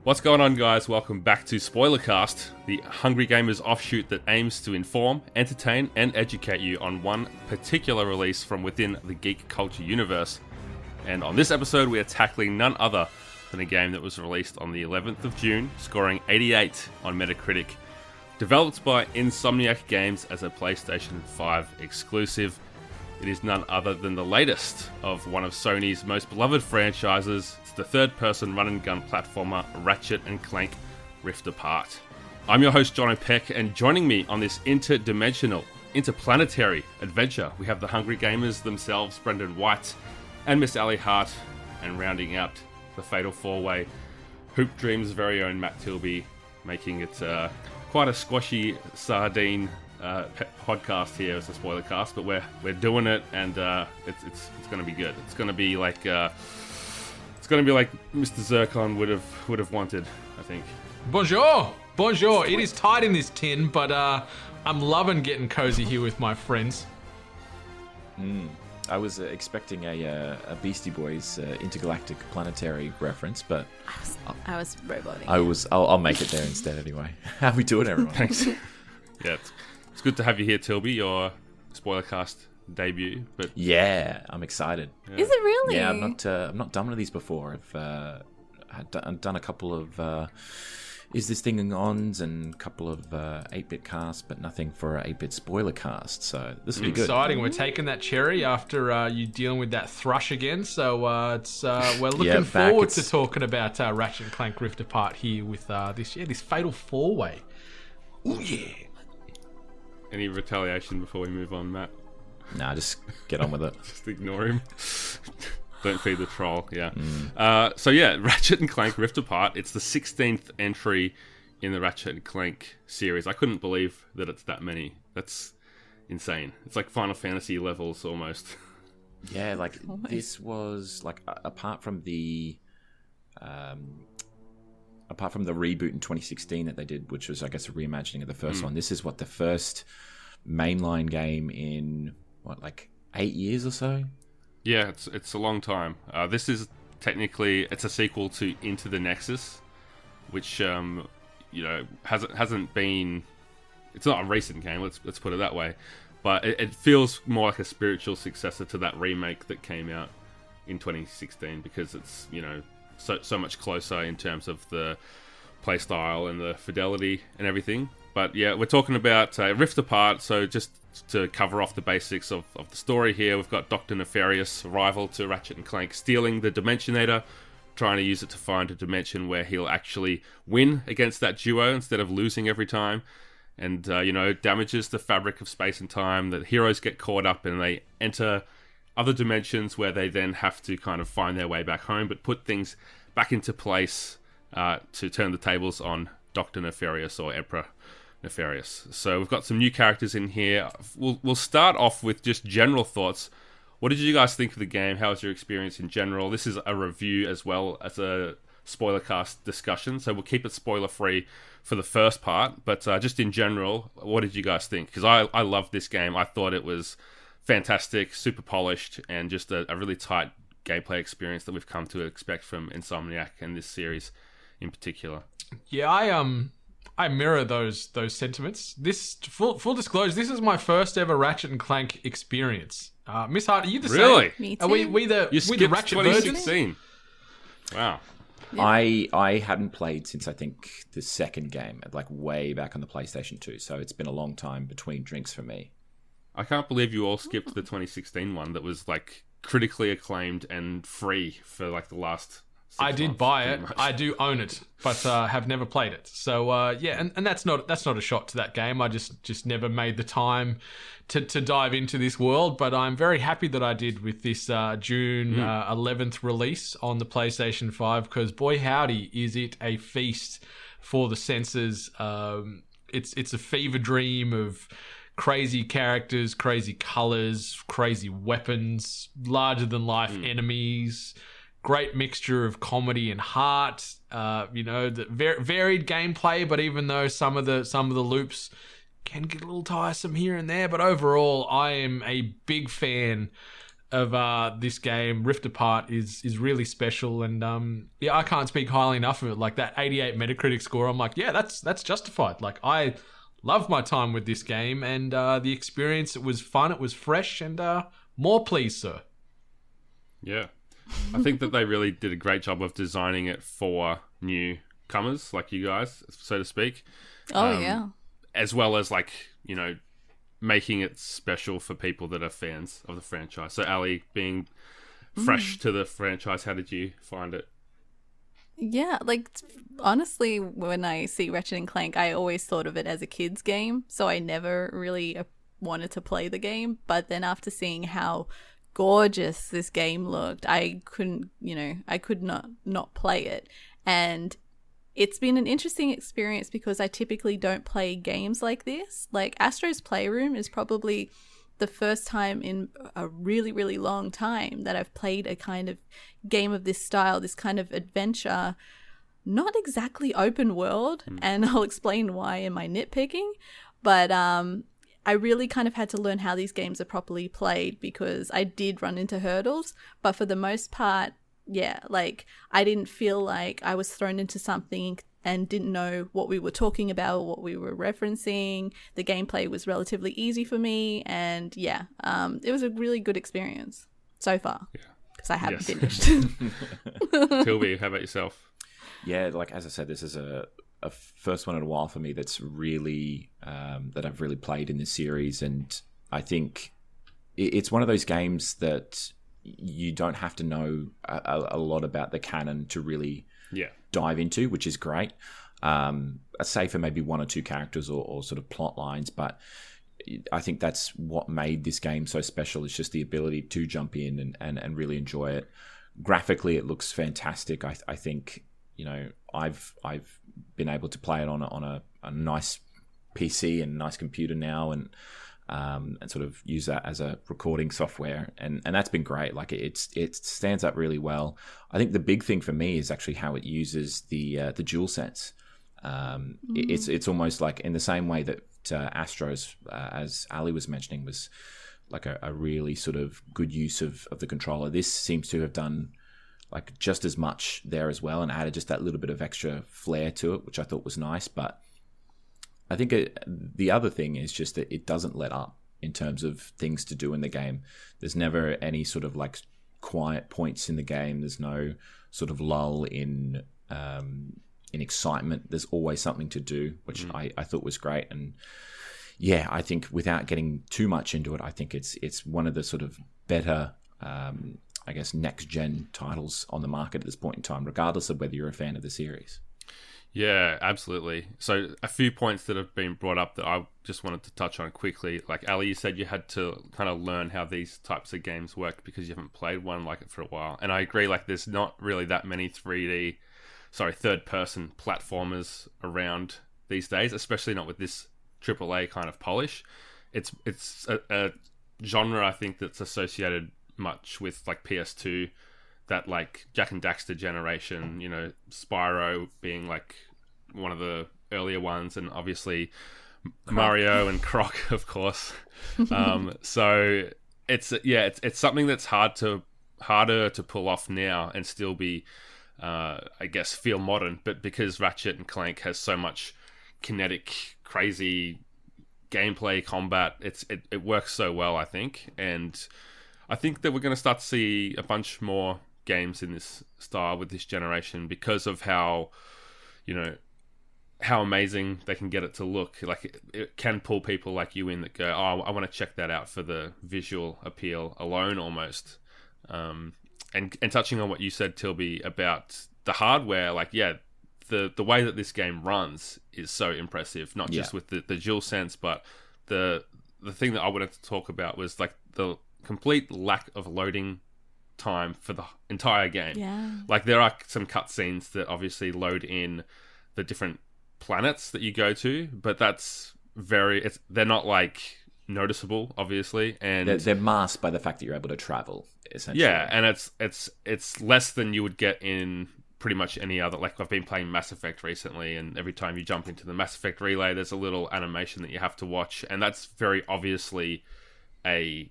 What's going on, guys? Welcome back to SPOILERCAST, the Hungry Gamers offshoot that aims to inform, entertain, and educate you on one particular release from within the geek culture universe. And on this episode, we are tackling none other than a game that was released on the 11th of June, scoring 88 on Metacritic. Developed by Insomniac Games as a PlayStation 5 exclusive, it is none other than the latest of one of Sony's most beloved franchises. It's the third-person run-and-gun platformer Ratchet and Clank Rift Apart. I'm your host, Jono Peck, and joining me on this interdimensional, interplanetary adventure, we have the Hungry Gamers themselves, Brendan White and Miss Ali Hart, and rounding out the Fatal 4-Way, Hoop Dreams' very own Matt Tilby, making it quite a squashy sardine podcast here as a spoiler cast, but we're doing it, and it's going to be good. It's going to be like Mr. Zircon would have wanted, I think. Bonjour. It is tight in this tin, but I'm loving getting cozy here with my friends. I was expecting a Beastie Boys intergalactic planetary reference, but I was roboting. I'll make it there instead anyway. How we doing, everyone? Thanks. Yeah, it's good to have you here, Tilby. Your Spoilercast debut, but yeah, I'm excited. Yeah. Is it really? Yeah, I'm not done with these before. I've done a couple of Is This Thing Ons and a couple of 8-bit casts, but nothing for an 8-bit spoiler cast. So this will be good. Exciting. We're taking that cherry after you dealing with that thrush again. So we're looking forward to talking about Ratchet and Clank Rift Apart here with this Fatal 4-Way. Ooh yeah. Any retaliation before we move on, Matt? Nah, just get on with it. Just ignore him. Don't feed the troll, yeah. Ratchet and Clank Rift Apart. It's the 16th entry in the Ratchet and Clank series. I couldn't believe that it's that many. That's insane. It's like Final Fantasy levels almost. Yeah, this was like apart from the reboot in 2016 that they did, which was, I guess, a reimagining of the first one. This is the first mainline game in 8 years or so. Yeah, it's a long time. This is technically it's a sequel to Into the Nexus, which hasn't been. It's not a recent game. Let's put it that way, but it feels more like a spiritual successor to that remake that came out in 2016 because it's so much closer in terms of the playstyle and the fidelity and everything. But yeah, we're talking about Rift Apart. So just to cover off the basics of the story here, we've got Dr. Nefarious, rival to Ratchet and Clank, stealing the dimensionator, trying to use it to find a dimension where he'll actually win against that duo instead of losing every time. And, damages the fabric of space and time. The heroes get caught up and they enter other dimensions where they then have to kind of find their way back home, but put things back into place to turn the tables on Dr. Nefarious or Emperor Nefarious. So we've got some new characters in here. We'll start off with just general thoughts. What did you guys think of the game? How was your experience in general? This is a review as well as a spoilercast discussion, so we'll keep it spoiler-free for the first part. But just in general, what did you guys think? Because I loved this game. I thought it was fantastic, super polished, and just a really tight gameplay experience that we've come to expect from Insomniac and this series in particular. Yeah, I mirror those sentiments. This full disclosure, this is my first ever Ratchet and Clank experience. Miss Hart, are you the same? Really? Me too. Are we the Ratchet 2016? Wow. Yeah. I hadn't played since I think the second game, way back on the PlayStation 2. So it's been a long time between drinks for me. I can't believe you all skipped the 2016 one that was critically acclaimed and free for the last 6 I did months, buy it. much. I do own it, but have never played it. So and that's not a shot to that game. I just never made the time to dive into this world. But I'm very happy that I did with this June 11th release on the PlayStation 5 because boy howdy is it a feast for the senses. It's a fever dream of crazy characters, crazy colors, crazy weapons, larger than life enemies. Great mixture of comedy and heart, the varied gameplay. But even though some of the loops can get a little tiresome here and there, but overall, I am a big fan of this game, Rift Apart, is really special, and I can't speak highly enough of it. Like that 88 Metacritic score, I'm like, yeah, that's justified. Like I love my time with this game, and the experience, it was fun, it was fresh, and more please, sir. Yeah, I think that they really did a great job of designing it for newcomers like you guys, so to speak. Yeah. As well as making it special for people that are fans of the franchise. So Ali, being fresh to the franchise, how did you find it? Yeah, like honestly, when I see Ratchet and Clank, I always thought of it as a kid's game, so I never really wanted to play the game. But then after seeing how gorgeous this game looked, I could not play it. And it's been an interesting experience because I typically don't play games like this. Like Astro's Playroom is probably the first time in a really, really long time that I've played a kind of game of this style, this kind of adventure, not exactly open world, and I'll explain why in my nitpicking, but I really kind of had to learn how these games are properly played because I did run into hurdles, but for the most part, yeah, like I didn't feel like I was thrown into something and didn't know what we were talking about, what we were referencing. The gameplay was relatively easy for me, and yeah, it was a really good experience so far. Yeah, because I haven't finished. Tilby, how about yourself? Yeah, like as I said, this is a first one in a while for me that's really that I've really played in this series, and I think it's one of those games that you don't have to know a lot about the canon to really dive into, which is great. Aside for maybe one or two characters or sort of plot lines, but I think that's what made this game so special. It's just the ability to jump in and really enjoy it. Graphically, it looks fantastic. I think I've been able to play it on a nice PC and nice computer now, and sort of use that as a recording software, and that's been great. Like it stands up really well. I think the big thing for me is actually how it uses the DualSense. It's almost like in the same way that Astro's, as Ali was mentioning, was like a really sort of good use of the controller. This seems to have done like just as much there as well, and added just that little bit of extra flair to it, which I thought was nice. But I think the other thing is just that it doesn't let up in terms of things to do in the game. There's never any sort of like quiet points in the game. There's no sort of lull in excitement. There's always something to do, which I thought was great. And yeah, I think without getting too much into it, I think it's one of the sort of better, I guess, next-gen titles on the market at this point in time, regardless of whether you're a fan of the series. Yeah, absolutely. So a few points that have been brought up that I just wanted to touch on quickly. Like Ali, you said you had to kind of learn how these types of games work because you haven't played one like it for a while. And I agree, like there's not really that many third-person platformers around these days, especially not with this AAA kind of polish. It's a genre, I think, that's associated much with like PS2, that like Jack and Daxter generation, Spyro being like one of the earlier ones, and obviously Croc. Mario and Croc, of course. So it's something that's harder to pull off now and still be, I guess, feel modern. But because Ratchet and Clank has so much kinetic, crazy gameplay, combat, it works so well, I think. And I think that we're going to start to see a bunch more games in this style with this generation because of how amazing they can get it to look. Like it can pull people like you in that go, oh, I want to check that out for the visual appeal alone almost. And touching on what you said, Tilby, about the hardware, like the way that this game runs is so impressive, not just with the DualSense, but the thing that I wanted to talk about was like the complete lack of loading time for the entire game. Yeah. Like there are some cutscenes that obviously load in the different planets that you go to, but that's they're not like noticeable, obviously, and they're masked by the fact that you're able to travel, essentially. Yeah, and it's less than you would get in pretty much any other. Like I've been playing Mass Effect recently, and every time you jump into the Mass Effect relay, there's a little animation that you have to watch, and that's very obviously a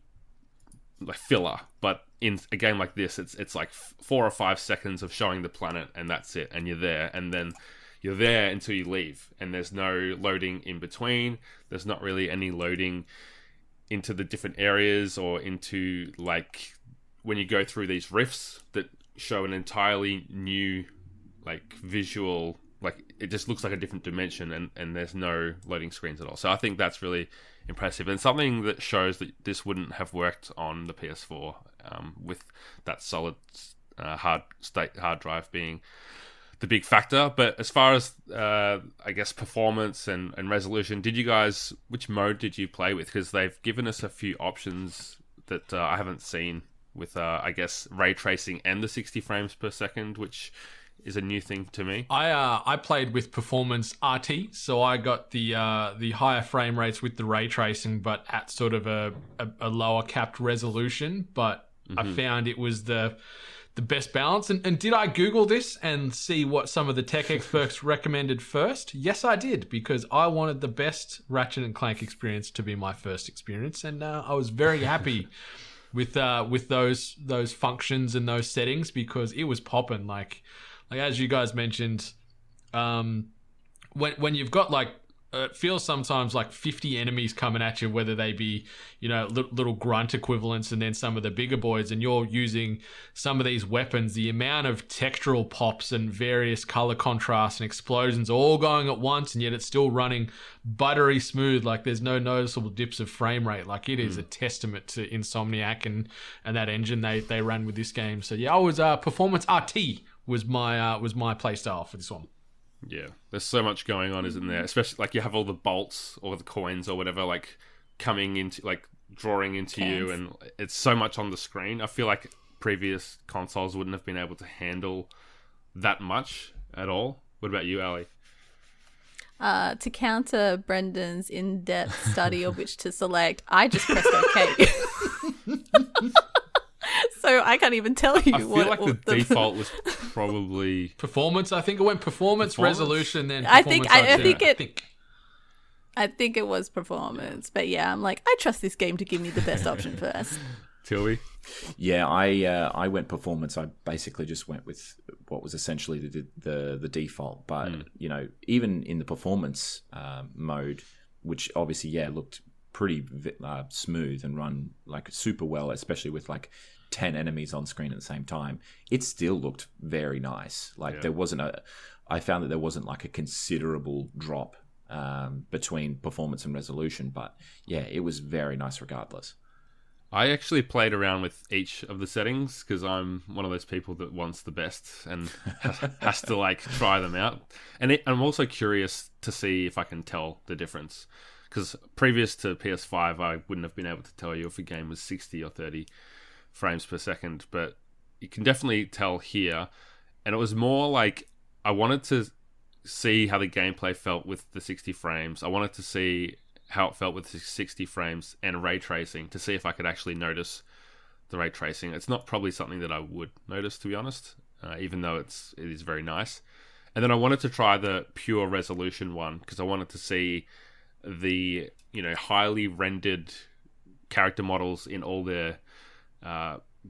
like filler, but in a game like this, it's like 4 or 5 seconds of showing the planet, and that's it, and you're there, and then you're there until you leave, and there's no loading in between. There's not really any loading into the different areas or into like when you go through these rifts that show an entirely new like visual, like it just looks like a different dimension, and there's no loading screens at all. So I think that's really impressive, and something that shows that this wouldn't have worked on the PS4 with that solid hard drive being the big factor. But as far as I guess performance and resolution, which mode did you play with? Because they've given us a few options that I haven't seen with I guess ray tracing and the 60 frames per second, which is a new thing to me. I played with performance RT, so I got the higher frame rates with the ray tracing, but at sort of a lower capped resolution. But I found it was the best balance. And did I Google this and see what some of the tech experts recommended first? Yes, I did, because I wanted the best Ratchet and Clank experience to be my first experience, and I was very happy with those functions and those settings, because it was popping. Like as you guys mentioned, when you've got like it feels sometimes like 50 enemies coming at you, whether they be, little grunt equivalents and then some of the bigger boys, and you're using some of these weapons, the amount of textural pops and various color contrasts and explosions all going at once, and yet it's still running buttery smooth. Like there's no noticeable dips of frame rate. Like it is a testament to Insomniac and that engine they ran with this game. So yeah, I was performance RT was my play style for this one. Yeah, there's so much going on, isn't there? Especially like you have all the bolts or the coins or whatever like coming into, like drawing into you, and it's so much on the screen. I feel like previous consoles wouldn't have been able to handle that much at all. What about you, Ali? To counter Brendan's in-depth study of which to select, I just pressed OK. So I can't even tell you. I feel like the default was probably performance. I think it went performance? Resolution, then I performance. I think it was performance. But yeah, I'm like, I trust this game to give me the best option first. Tilby? Yeah, I went performance. I basically just went with what was essentially the default. But even in the performance mode, which obviously looked pretty smooth and run like super well, especially with like 10 enemies on screen at the same time, it still looked very nice. Like I found that there wasn't like a considerable drop between performance and resolution, but yeah, it was very nice regardless. I actually played around with each of the settings because I'm one of those people that wants the best and has to like try them out. And I'm also curious to see if I can tell the difference, because previous to PS5, I wouldn't have been able to tell you if a game was 60 or 30 frames per second, but you can definitely tell here. And it was more like I wanted to see how the gameplay felt with the 60 frames. I wanted to see how it felt with the 60 frames and ray tracing to see if I could actually notice the ray tracing. It's not probably something that I would notice, to be honest, even though it is very nice. And then I wanted to try the pure resolution one because I wanted to see the highly rendered character models in all their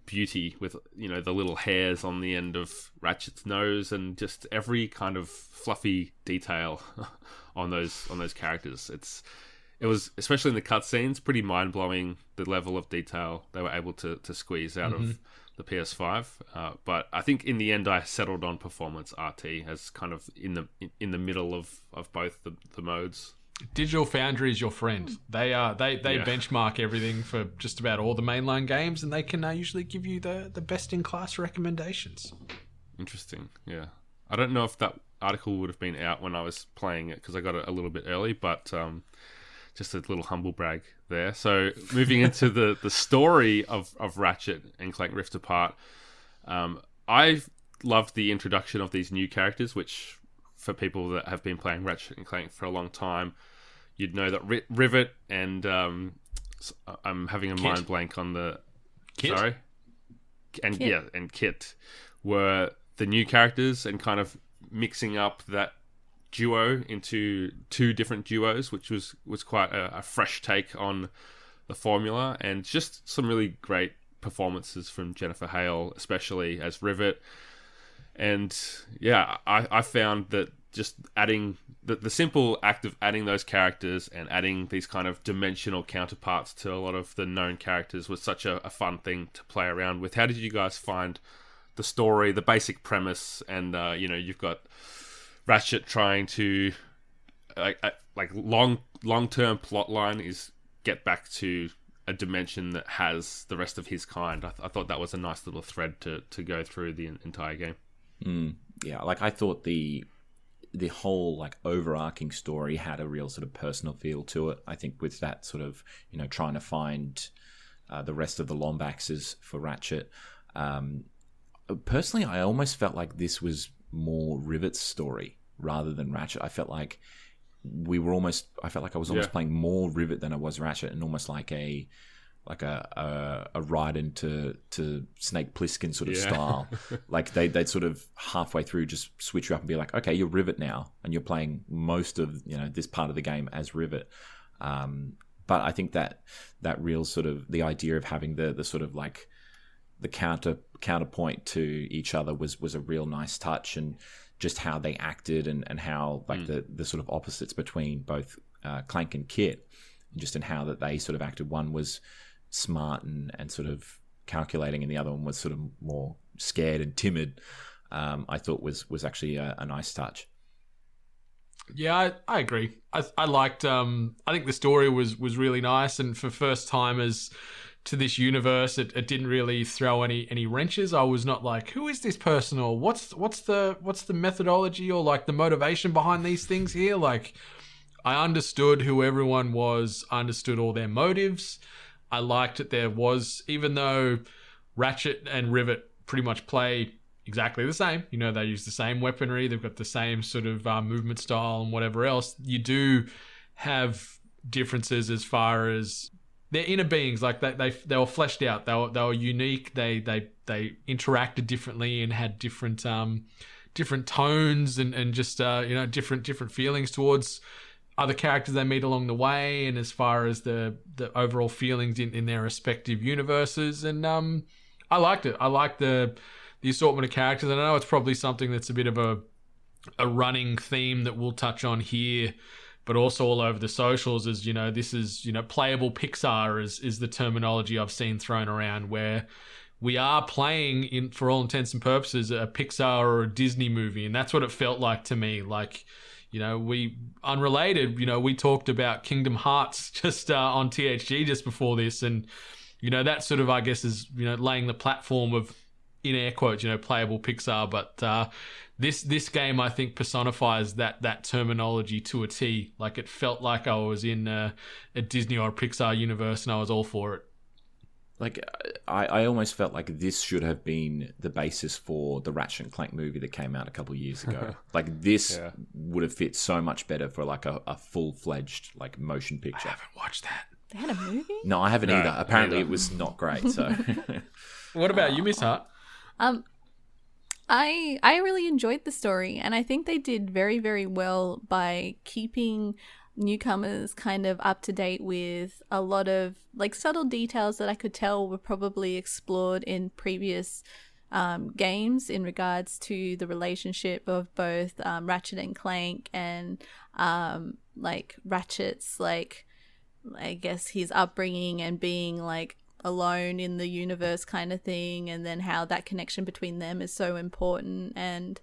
beauty, with the little hairs on the end of Ratchet's nose and just every kind of fluffy detail on those characters. It was, especially in the cutscenes, pretty mind-blowing the level of detail they were able to squeeze out of the PS5. But I think in the end I settled on performance RT as kind of in the middle of both the modes. Digital Foundry is your friend. They benchmark everything for just about all the mainline games, and they can usually give you the best-in-class recommendations. Interesting, yeah. I don't know if that article would have been out when I was playing it because I got it a little bit early, but just a little humble brag there. So moving into the story of Ratchet and Clank Rift Apart, I've loved the introduction of these new characters, which for people that have been playing Ratchet and Clank for a long time, you'd know that Rivet and I'm having a Kit. mind blank on the Kit? Sorry, and Kit. and Kit were the new characters, and kind of mixing up that duo into two different duos, which was quite a fresh take on the formula, and just some really great performances from Jennifer Hale, especially as Rivet. And yeah, I found that just adding the simple act of adding those characters and adding these kind of dimensional counterparts to a lot of the known characters was such a fun thing to play around with. How did you guys find the story, the basic premise, and you've got Ratchet trying to like long-term plot line is get back to a dimension that has the rest of his kind. I thought that was a nice little thread to go through the entire game. Yeah, like I thought the whole like overarching story had a real sort of personal feel to it. I think with that sort of trying to find the rest of the Lombaxes for Ratchet. Personally, I almost felt like this was more Rivet's story rather than Ratchet. I felt like I was almost playing more Rivet than I was Ratchet, and almost like a ride into Snake Plissken sort of style. Like they'd sort of halfway through just switch you up and be like, okay, you're Rivet now, and you're playing most of this part of the game as Rivet. But I think that real sort of the idea of having the sort of like the counterpoint to each other was a real nice touch, and just how they acted and how like the sort of opposites between both Clank and Kit, just in how that they sort of acted. One was smart and sort of calculating, and the other one was sort of more scared and timid. I thought was actually a nice touch. Yeah, I agree. I liked. I think the story was really nice, and for first timers to this universe, it didn't really throw any wrenches. I was not like, who is this person, or what's the methodology, or like the motivation behind these things here. Like, I understood who everyone was, understood all their motives. I liked that there was, even though Ratchet and Rivet pretty much play exactly the same, they use the same weaponry, they've got the same sort of movement style and whatever else, you do have differences as far as their inner beings. Like they were fleshed out, they were unique, they interacted differently and had different tones and just different feelings towards other characters they meet along the way, and as far as the overall feelings in their respective universes. And I liked it. I liked the assortment of characters. And I know it's probably something that's a bit of a running theme that we'll touch on here, but also all over the socials, is this is playable Pixar is the terminology I've seen thrown around, where we are playing, for all intents and purposes, a Pixar or a Disney movie. And that's what it felt like to me. Like, we talked about Kingdom Hearts just on THG just before this, and that sort of, I guess, is laying the platform of, in air quotes, playable Pixar. But this game, I think, personifies that terminology to a T. Like, it felt like I was in a Disney or a Pixar universe, and I was all for it. Like, I almost felt like this should have been the basis for the Ratchet and Clank movie that came out a couple of years ago. Like, this would have fit so much better for like a full-fledged like motion picture. I haven't watched that. They had a movie? No, I haven't either. Apparently it was not great. So, what about you, Miss Hart? I really enjoyed the story, and I think they did very, very well by keeping newcomers kind of up to date with a lot of like subtle details that I could tell were probably explored in previous games in regards to the relationship of both Ratchet and Clank, and like Ratchet's, like, I guess his upbringing and being like alone in the universe kind of thing, and then how that connection between them is so important. And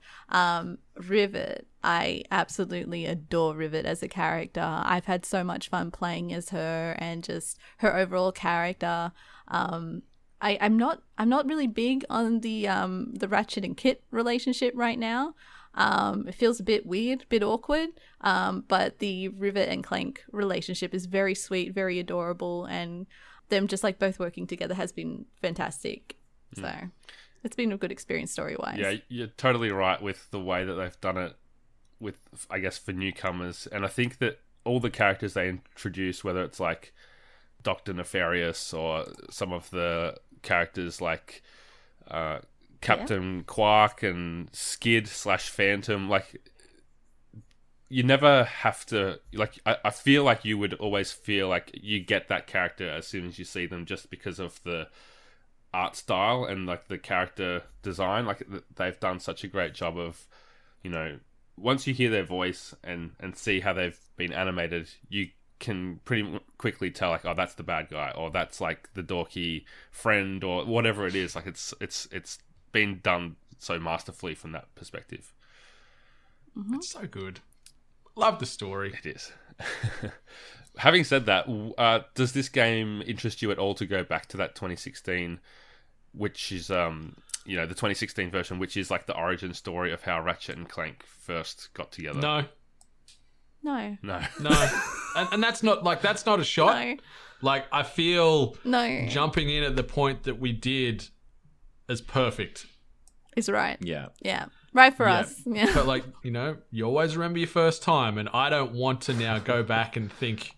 Rivet, I absolutely adore Rivet as a character. I've had so much fun playing as her, and just her overall character. I'm not really big on the Ratchet and Kit relationship right now. It feels a bit weird, a bit awkward, but the Rivet and Clank relationship is very sweet, very adorable, and them just like both working together has been fantastic. So it's been a good experience story-wise. Yeah, you're totally right with the way that they've done it with, I guess, for newcomers. And I think that all the characters they introduce, whether it's like Dr. Nefarious or some of the characters like Captain Quark and Skid / Phantom, like you never have to, like, I feel like you would always feel like you get that character as soon as you see them, just because of the art style and like the character design. Like, they've done such a great job of, you know, once you hear their voice and see how they've been animated, you can pretty quickly tell, like, oh, that's the bad guy, or that's like the dorky friend, or whatever it is. Like, it's been done so masterfully from that perspective. It's so good. Love the story. It is. Having said that, does this game interest you at all to go back to that 2016, which is you know, the 2016 version, which is like the origin story of how Ratchet and Clank first got together? No. No. And that's not a shot. No. Like, I feel No. jumping in at the point that we did is perfect. Is right. Yeah. Yeah. Right for Yeah. us. Yeah. But, like, you know, you always remember your first time, and I don't want to now go back and think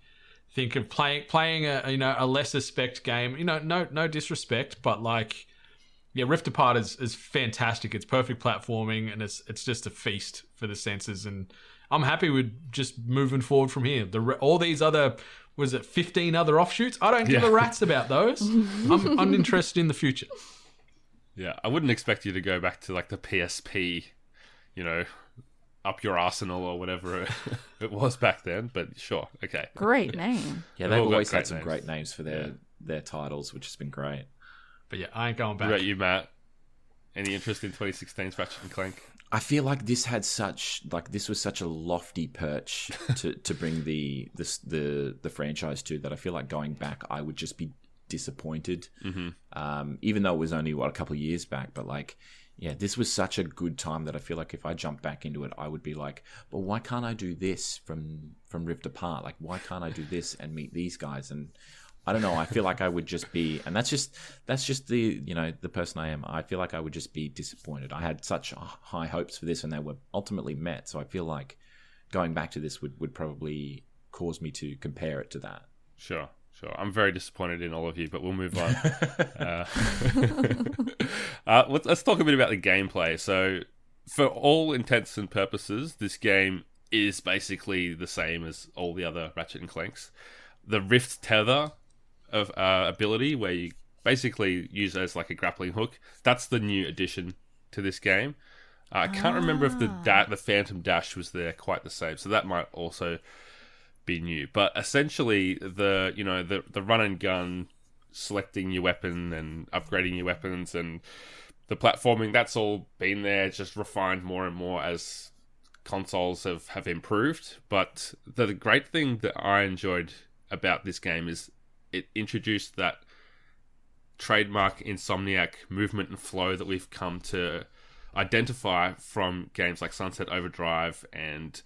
of playing a, you know, a lesser spec game. You know, no disrespect, but like, yeah, Rift Apart is fantastic. It's perfect platforming, and it's just a feast for the senses. And I'm happy with just moving forward from here. All these other, was it 15 other offshoots? I don't give a rat's about those. I'm interested in the future. Yeah, I wouldn't expect you to go back to like the PSP, you know, up your arsenal or whatever it was back then. But sure, okay. Great name. Yeah, they've always had some great names for their titles, which has been great. But yeah, I ain't going back. What about you, Matt? Any interest in 2016's Ratchet and Clank? I feel like this was such a lofty perch to bring the franchise to, that I feel like going back I would just be disappointed. Even though it was only a couple of years back, but like, yeah, this was such a good time that I feel like if I jump back into it, I would be like, but why can't I do this from Rift Apart? Like, why can't I do this and meet these guys? And I don't know, I feel like I would just be, and that's just the, you know, the person I am. I feel like I would just be disappointed. I had such high hopes for this, and they were ultimately met. So I feel like going back to this would probably cause me to compare it to that. Sure. I'm very disappointed in all of you, but we'll move on. Let's talk a bit about the gameplay. So, for all intents and purposes, this game is basically the same as all the other Ratchet and Clanks. The Rift Tether of ability, where you basically use it as like a grappling hook, that's the new addition to this game. I can't remember if the Phantom Dash was there quite the same, so that might also be new. But essentially, the run and gun, selecting your weapon and upgrading your weapons, and the platforming, that's all been there, just refined more and more as consoles have improved. But the great thing that I enjoyed about this game is it introduced that trademark Insomniac movement and flow that we've come to identify from games like Sunset Overdrive and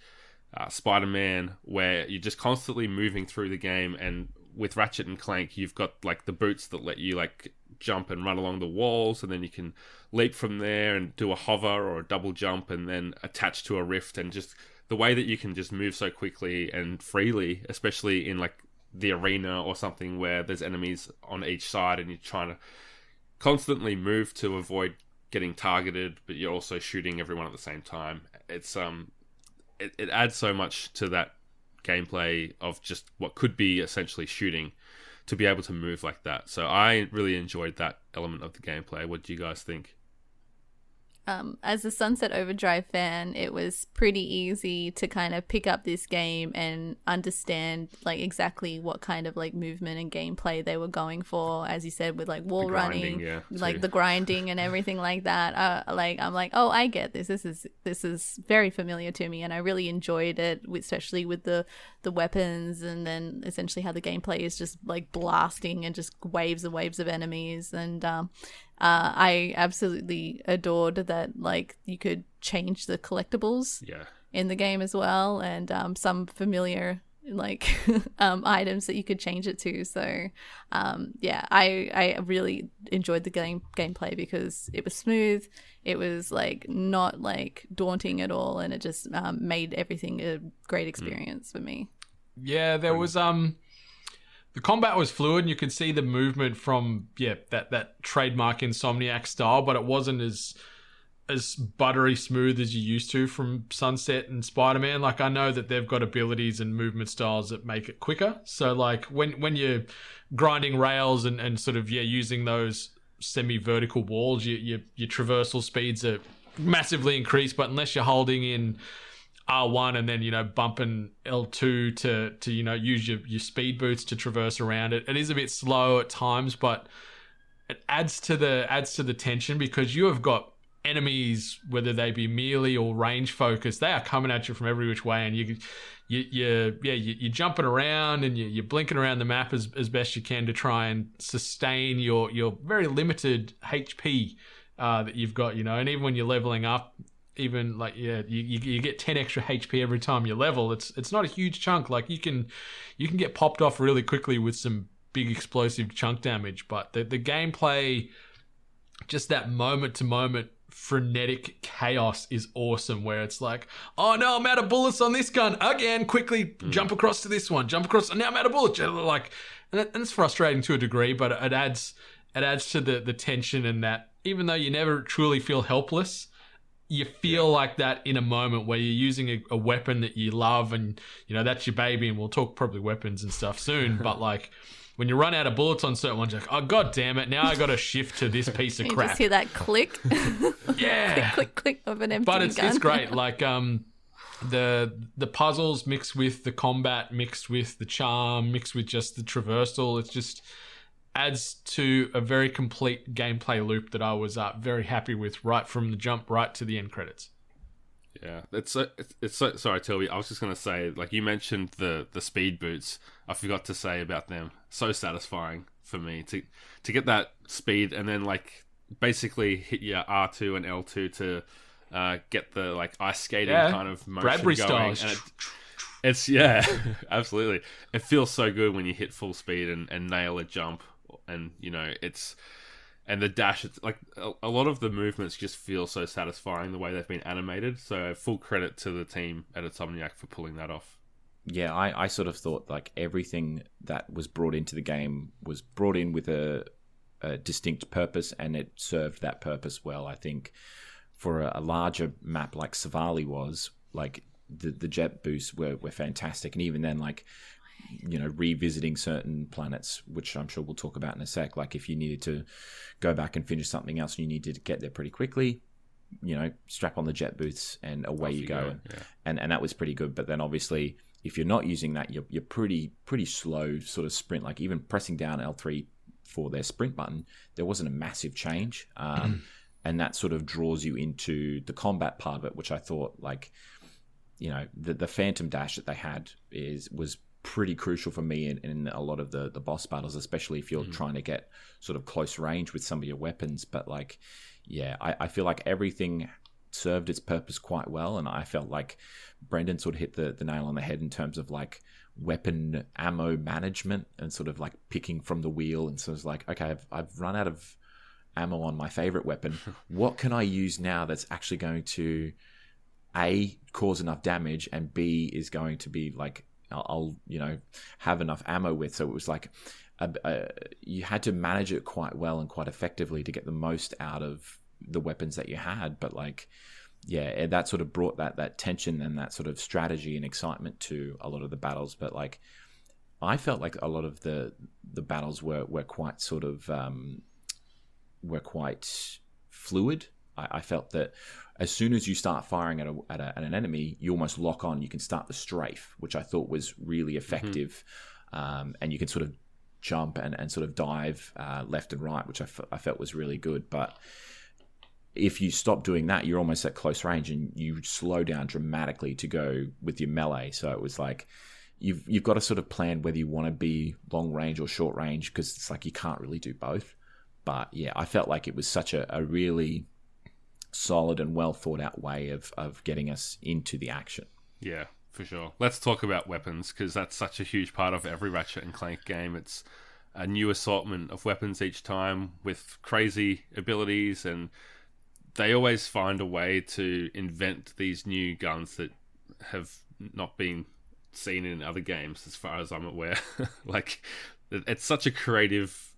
Spider-Man, where you're just constantly moving through the game. And with Ratchet and Clank, you've got like the boots that let you like jump and run along the walls, and then you can leap from there and do a hover or a double jump and then attach to a rift. And just the way that you can just move so quickly and freely, especially in like the arena or something where there's enemies on each side and you're trying to constantly move to avoid getting targeted, but you're also shooting everyone at the same time. It's it adds so much to that gameplay of just what could be essentially shooting, to be able to move like that. So I really enjoyed that element of the gameplay. What do you guys think? As a Sunset Overdrive fan, it was pretty easy to kind of pick up this game and understand like exactly what kind of like movement and gameplay they were going for. As you said, with like wall running, like the grinding and everything like that. I'm like, oh, I get this. This is very familiar to me, and I really enjoyed it, especially with the weapons, and then essentially how the gameplay is just like blasting and just waves and waves of enemies. And I absolutely adored that like you could change the collectibles in the game as well, and some familiar like items that you could change it to. So I really enjoyed the gameplay because it was smooth, it was like not like daunting at all, and it just made everything a great experience for me. Yeah, there was the combat was fluid, and you could see the movement from that trademark Insomniac style, but it wasn't as as buttery smooth as you used to from Sunset and Spider-Man. Like, I know that they've got abilities and movement styles that make it quicker. So like when you're grinding rails and sort of using those semi-vertical walls, your traversal speeds are massively increased. But unless you're holding in R1 and then bumping L2 to use your speed boots to traverse around it, it is a bit slow at times, but it adds to the tension because you have got enemies, whether they be melee or range focused, they are coming at you from every which way, and you're jumping around and you're blinking around the map as best you can to try and sustain your very limited HP that you've got, and even when you're leveling up, even like you get 10 extra HP every time you level. It's not a huge chunk. Like you can get popped off really quickly with some big explosive chunk damage, but the gameplay, just that moment to moment frenetic chaos is awesome, where it's like, oh no, I'm out of bullets on this gun again, quickly jump across to this one, jump across, and now I'm out of bullets, like, and it's frustrating to a degree, but it adds to the tension, and that even though you never truly feel helpless, you feel like that in a moment where you're using a weapon that you love, and that's your baby, and we'll talk probably weapons and stuff soon, but like when you run out of bullets on certain ones, you're like, oh god damn it, now I got to shift to this piece of crap. You just hear that click. Yeah. click, click of an empty gun. But it's great. Like the puzzles mixed with the combat, mixed with the charm, mixed with just the traversal, it just adds to a very complete gameplay loop that I was very happy with right from the jump right to the end credits. Yeah, it's so sorry, Toby. I was just gonna say, like you mentioned the speed boots. I forgot to say about them. So satisfying for me to get that speed and then like basically hit your R2 and L2 to get the like ice skating kind of motion Bradbury going. style. And it's yeah, absolutely. It feels so good when you hit full speed and nail a jump, and it's. And the dash, it's like a lot of the movements just feel so satisfying the way they've been animated. So full credit to the team at Insomniac for pulling that off. Yeah, I sort of thought like everything that was brought into the game was brought in with a distinct purpose, and it served that purpose well. I think for a larger map like Savali was, like the jet boosts were fantastic. And even then, like, revisiting certain planets, which I'm sure we'll talk about in a sec, like if you needed to go back and finish something else and you needed to get there pretty quickly, strap on the jet boots and away you go. Yeah. And that was pretty good. But then obviously if you're not using that, you're pretty slow sort of sprint. Like even pressing down L3 for their sprint button, there wasn't a massive change. And that sort of draws you into the combat part of it, which I thought like, the Phantom Dash that they had was pretty crucial for me in a lot of the boss battles, especially if you're trying to get sort of close range with some of your weapons. But like, yeah, I feel like everything served its purpose quite well, and I felt like Brendan sort of hit the nail on the head in terms of like weapon ammo management and sort of like picking from the wheel. And so it's like, okay, I've run out of ammo on my favorite weapon. What can I use now that's actually going to A, cause enough damage, and B, is going to be like I'll have enough ammo with. So it was like you had to manage it quite well and quite effectively to get the most out of the weapons that you had. But like, yeah, that sort of brought that tension and that sort of strategy and excitement to a lot of the battles. But like, I felt like a lot of the battles were quite sort of were quite fluid. I felt that as soon as you start firing at an enemy, you almost lock on. You can start the strafe, which I thought was really effective. And you can sort of jump and sort of dive left and right, which I felt was really good. But if you stop doing that, you're almost at close range and you slow down dramatically to go with your melee. So it was like you've got to sort of plan whether you want to be long range or short range, because it's like you can't really do both. But yeah, I felt like it was such a really solid and well thought out way of getting us into the action. Yeah, for sure. Let's talk about weapons, because that's such a huge part of every Ratchet and Clank game. It's a new assortment of weapons each time with crazy abilities, and they always find a way to invent these new guns that have not been seen in other games as far as I'm aware. Like, it's such a creative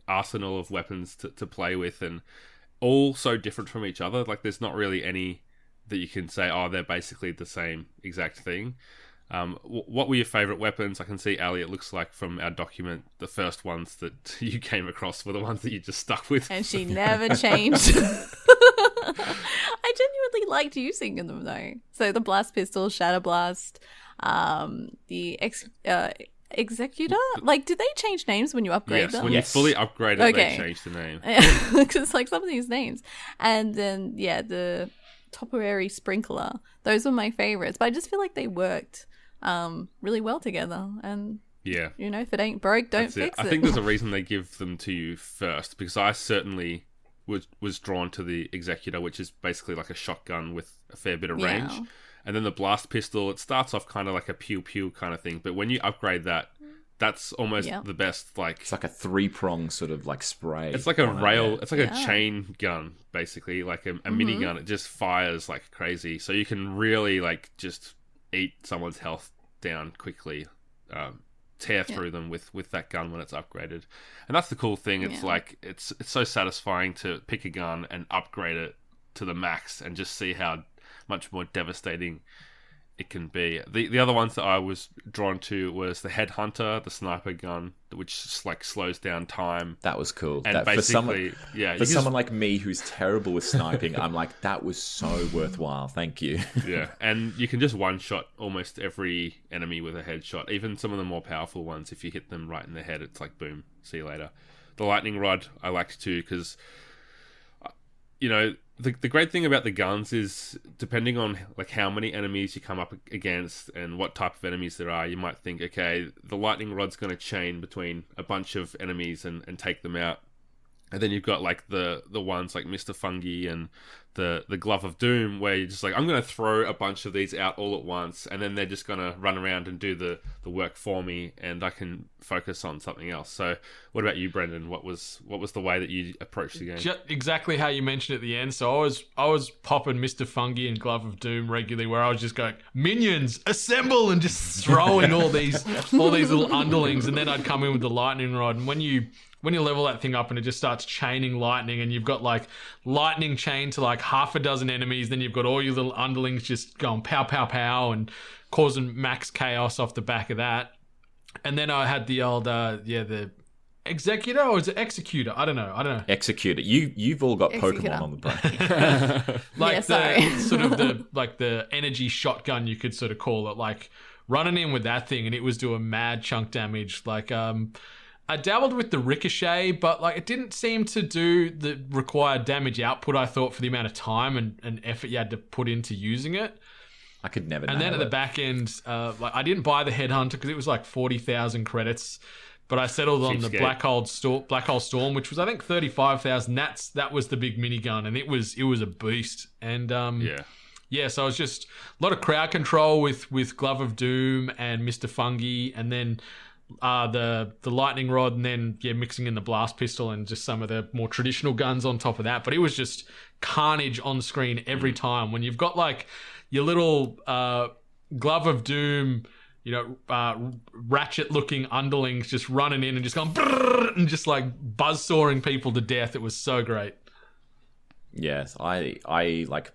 arsenal of weapons to play with, and all so different from each other. Like, there's not really any that you can say, oh, they're basically the same exact thing. What were your favourite weapons? I can see, Ali, it looks like from our document, the first ones that you came across were the ones that you just stuck with. And she never changed. I genuinely liked using them, though. So the blast pistol, shatter blast, the executor. Like, did they change names when you upgrade them? When you fully upgrade it, they change the name. Because like some of these names, and then the Topiary sprinkler. Those were my favorites, but I just feel like they worked really well together. And if it ain't broke, don't fix it. I think there's a reason they give them to you first, because I certainly was drawn to the executor, which is basically like a shotgun with a fair bit of range. And then the blast pistol, it starts off kind of like a pew-pew kind of thing, but when you upgrade that, that's almost the best. Like, it's like a 3-prong sort of like spray. It's like a rail. It's like a chain gun, basically, like a minigun. It just fires like crazy, so you can really like just eat someone's health down quickly, tear through them with that gun when it's upgraded. And that's the cool thing. It's like it's so satisfying to pick a gun and upgrade it to the max and just see how much more devastating it can be. The other ones that I was drawn to was the headhunter, the sniper gun, which just like slows down time. That was cool. And basically, for someone like me who's terrible with sniping, I'm like, that was so worthwhile. Thank you. And you can just one-shot almost every enemy with a headshot. Even some of the more powerful ones, if you hit them right in the head, it's like, boom, see you later. The lightning rod I liked too, because the great thing about the guns is, depending on like how many enemies you come up against and what type of enemies there are, you might think, okay, the lightning rod's going to chain between a bunch of enemies and take them out. And then you've got like the ones like Mr. Fungi and the Glove of Doom, where you're just like, I'm going to throw a bunch of these out all at once, and then they're just going to run around and do the work for me, and I can focus on something else. So what about you, Brendan? What was the way that you approached the game? Just exactly how you mentioned at the end. So I was popping Mr. Fungi and Glove of Doom regularly, where I was just going, minions, assemble, and just throwing all these little underlings, and then I'd come in with the lightning rod. And when you level that thing up and it just starts chaining lightning, and you've got like lightning chain to like half a dozen enemies, then you've got all your little underlings just going pow, pow, pow and causing max chaos off the back of that. And then I had the old, the executor, or is it executor? I don't know. Executor. You've all got Executor. Pokemon on the brain. Like the energy shotgun, you could sort of call it, like running in with that thing and it was doing mad chunk damage. Like, I dabbled with the ricochet, but like it didn't seem to do the required damage output, I thought, for the amount of time and effort you had to put into using it. I could never. And then at the back end, like I didn't buy the headhunter because it was like 40,000 credits, but I settled on the Black Hole Storm, which was I think 35,000. That was the big minigun, and it was a beast. And so it was just a lot of crowd control with Glove of Doom and Mr. Fungi, and then the lightning rod, and then mixing in the blast pistol and just some of the more traditional guns on top of that. But it was just carnage on screen every time. When you've got like your little Glove of Doom, Ratchet looking underlings just running in and just going brrr, and just like buzzsawing people to death. It was so great. Yes, I like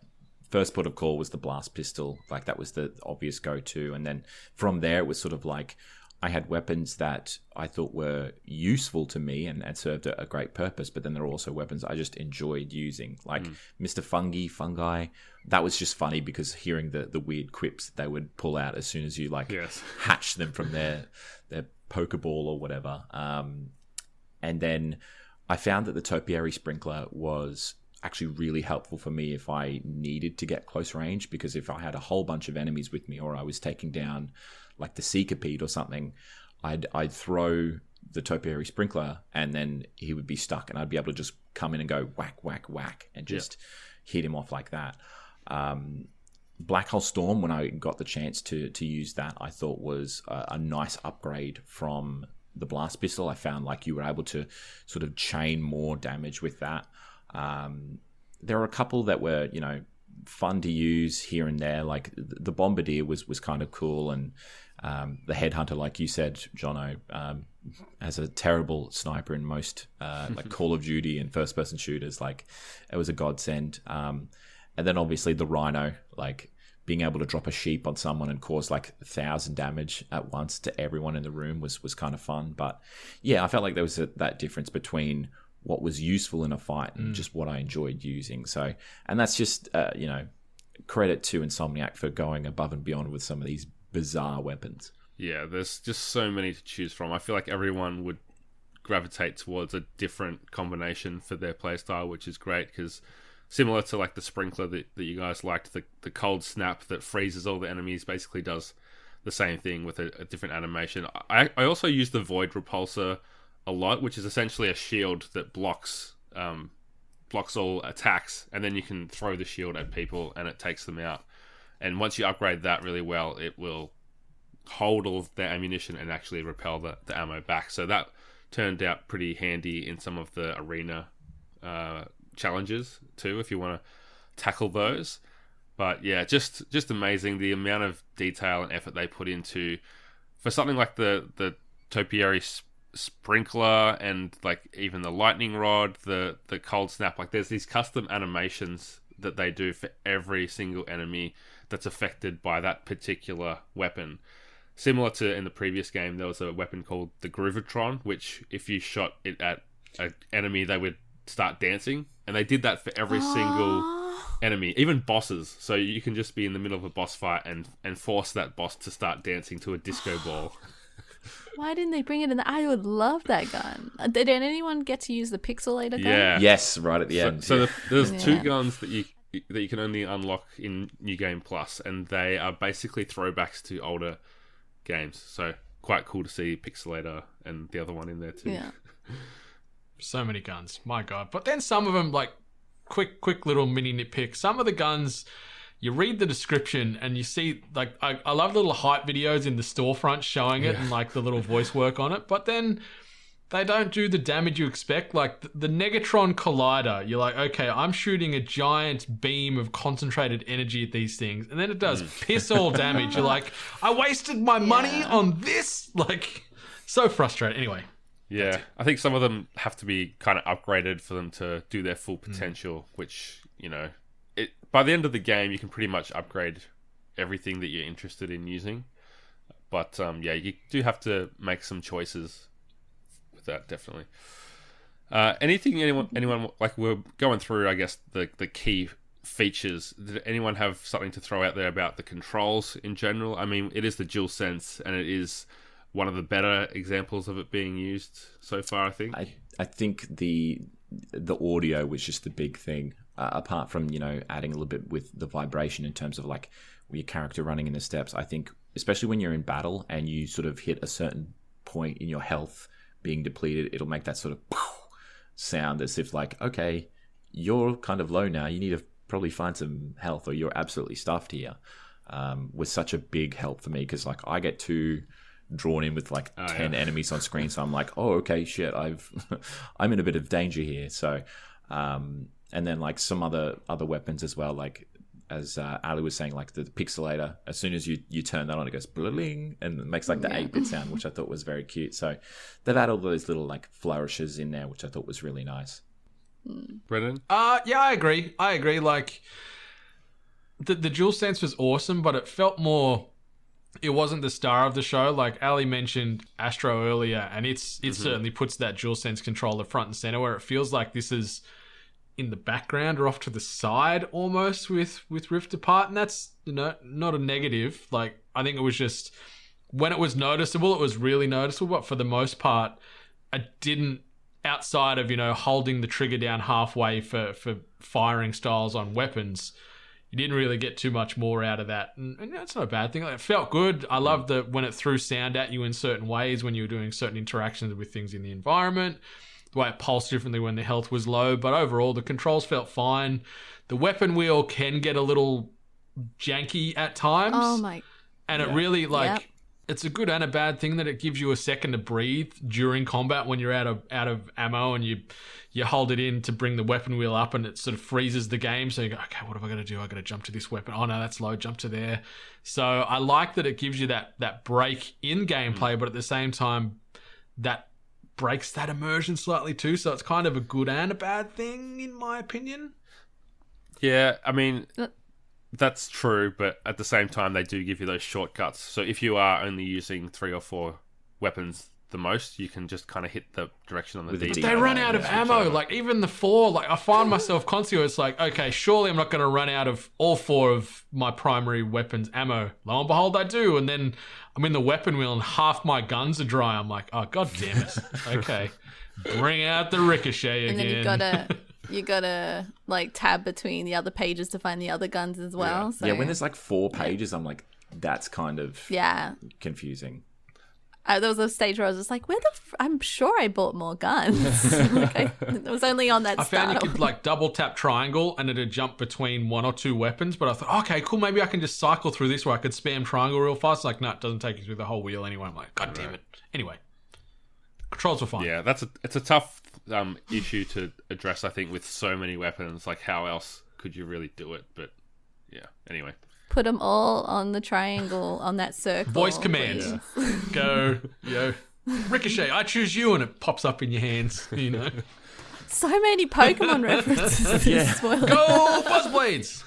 first port of call was the blast pistol. Like that was the obvious go-to, and then from there it was sort of like I had weapons that I thought were useful to me and served a great purpose, but then there were also weapons I just enjoyed using, like Mr. Fungi. That was just funny because hearing the weird quips that they would pull out as soon as you hatch them from their Pokeball or whatever. And then I found that the Topiary Sprinkler was actually really helpful for me if I needed to get close range, because if I had a whole bunch of enemies with me or I was taking down like the Seekapede or something, I'd throw the Topiary Sprinkler and then he would be stuck and I'd be able to just come in and go whack, whack, whack and just hit him off like that. Black Hole Storm, when I got the chance to use that, I thought was a nice upgrade from the blast pistol. I found like you were able to sort of chain more damage with that. There were a couple that were, fun to use here and there. Like the Bombardier was kind of cool, and the Headhunter, like you said, Jono, as a terrible sniper in most like Call of Duty and first-person shooters, like it was a godsend. And then obviously the Rhino, like being able to drop a sheep on someone and cause like 1,000 damage at once to everyone in the room was kind of fun. But yeah, I felt like there was that difference between what was useful in a fight and just what I enjoyed using. So, and that's just, credit to Insomniac for going above and beyond with some of these bizarre weapons. Yeah, there's just so many to choose from. I feel like everyone would gravitate towards a different combination for their playstyle, which is great, because similar to like the sprinkler that you guys liked, the cold snap that freezes all the enemies basically does the same thing with a different animation. I also use the Void Repulsor a lot, which is essentially a shield that blocks all attacks, and then you can throw the shield at people and it takes them out. And once you upgrade that really well, it will hold all of their ammunition and actually repel the ammo back. So that turned out pretty handy in some of the arena challenges too, if you want to tackle those. But yeah, just amazing the amount of detail and effort they put into for something like the Topiary sprinkler, and like even the lightning rod, the cold snap. Like there's these custom animations that they do for every single enemy that's affected by that particular weapon. Similar to in the previous game, there was a weapon called the Groovatron, which if you shot it at an enemy, they would start dancing. And they did that for every single enemy, even bosses. So you can just be in the middle of a boss fight and force that boss to start dancing to a disco ball. Why didn't they bring it in? I would love that gun. Did anyone get to use the Pixelator gun? Yeah. Yes, right at the end. So there's two guns that you can only unlock in New Game Plus, and they are basically throwbacks to older games. So quite cool to see Pixelator and the other one in there too. Yeah. So many guns, my god. But then some of them, like, quick little mini nitpick. Some of the guns, you read the description and you see, like, I love little hype videos in the storefront showing it and like the little voice work on it. But then they don't do the damage you expect. Like the Negatron Collider, you're like, okay, I'm shooting a giant beam of concentrated energy at these things, and then it does piss all damage. You're like, I wasted my money on this? Like, so frustrating. Anyway. Yeah, I think some of them have to be kind of upgraded for them to do their full potential, which, you know, by the end of the game, you can pretty much upgrade everything that you're interested in using. But, yeah, you do have to make some choices with that, definitely. Anyone, like, we're going through, I guess, the key features. Did anyone have something to throw out there about the controls in general? I mean, it is the DualSense, and it is one of the better examples of it being used so far, I think. I think the audio was just the big thing, apart from, you know, adding a little bit with the vibration in terms of like your character running in the steps. I think especially when you're in battle and you sort of hit a certain point in your health being depleted, it'll make that sort of sound as if like, okay, you're kind of low now, you need to probably find some health or you're absolutely stuffed here. Was such a big help for me, because like I get too drawn in with like 10 enemies on screen, so I'm like, oh, okay, shit, I'm in a bit of danger here. So and then like some other weapons as well, like as Ali was saying, like the Pixelator, as soon as you turn that on, it goes bling and it makes like the 8-bit sound, which I thought was very cute. So they've had all those little like flourishes in there, which I thought was really nice. Brendan? Yeah, I agree. Like the DualSense was awesome, but it felt more, it wasn't the star of the show. Like Ali mentioned Astro earlier, and it certainly puts that DualSense controller front and center, where it feels like this is in the background or off to the side almost with Rift Apart, and that's, you know, not a negative. Like I think it was just, when it was noticeable, it was really noticeable, but for the most part, I didn't, outside of, you know, holding the trigger down halfway for firing styles on weapons, you didn't really get too much more out of that. And that's not a bad thing. Like, it felt good. I loved when it threw sound at you in certain ways when you were doing certain interactions with things in the environment. The way it pulsed differently when the health was low. But overall, the controls felt fine. The weapon wheel can get a little janky at times. Oh my. And it really, like, it's a good and a bad thing that it gives you a second to breathe during combat when you're out of ammo and you hold it in to bring the weapon wheel up and it sort of freezes the game. So you go, okay, what have I got to do? I got to jump to this weapon. Oh no, that's low. Jump to there. So I like that it gives you that break in gameplay, but at the same time, that breaks that immersion slightly too. So it's kind of a good and a bad thing, in my opinion. Yeah, I mean, that's true, but at the same time, they do give you those shortcuts. So if you are only using 3 or 4 weapons the most, you can just kind of hit the direction on the D. They run out of ammo. Like, even the 4, like, I find myself constantly, it's like, okay, surely I'm not going to run out of all 4 of my primary weapons ammo. Lo and behold, I do. And then I'm in the weapon wheel and half my guns are dry. I'm like, oh, god damn it. Okay. Bring out the ricochet again. And then you gotta like tab between the other pages to find the other guns as well. Yeah, So. yeah, when there's like 4 pages, I'm like, that's kind of confusing. There was a stage where I was just like, I'm sure I bought more guns. Like it was only on that I found you could like double tap triangle and it'd jump between 1 or 2 weapons, but I thought, okay, cool, maybe I can just cycle through this where I could spam triangle real fast. Like, no, it doesn't take you through the whole wheel anyway. I'm like, god damn it. Anyway, controls were fine. Yeah, it's a tough issue to address, I think, with so many weapons. Like, how else could you really do it? But yeah, anyway. Put them all on the triangle, on that circle. Voice commands. Go, yo. Ricochet, I choose you, and it pops up in your hands, you know. So many Pokemon references. Yeah. Go Buzzblades!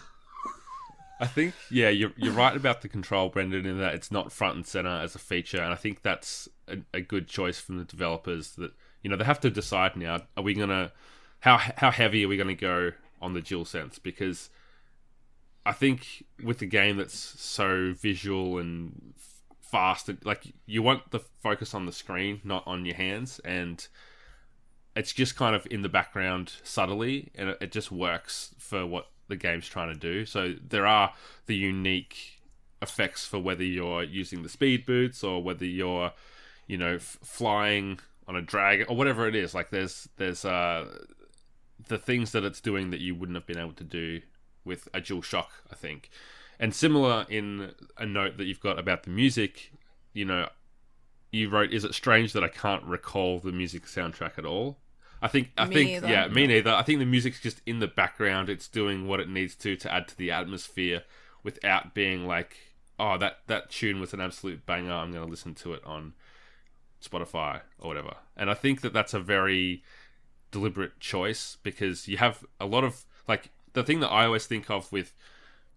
I think, yeah, you're right about the control, Brendan, in that it's not front and center as a feature, and I think that's a good choice from the developers. That, you know, they have to decide now: are we gonna how heavy are we gonna go on the DualSense? Because I think with the game that's so visual and fast, like, you want the focus on the screen, not on your hands, and it's just kind of in the background subtly, and it just works for what the game's trying to do. So there are the unique effects for whether you're using the speed boots or whether you're, you know, flying on a dragon or whatever it is. Like, there's the things that it's doing that you wouldn't have been able to do with a DualShock, I think. And similar in a note that you've got about the music, you know, you wrote, "Is it strange that I can't recall the music soundtrack at all?" I think, yeah, me neither. I think the music's just in the background. It's doing what it needs to add to the atmosphere without being like, oh, that tune was an absolute banger, I'm going to listen to it on Spotify or whatever. And I think that's a very deliberate choice, because you have a lot of, like, the thing that I always think of with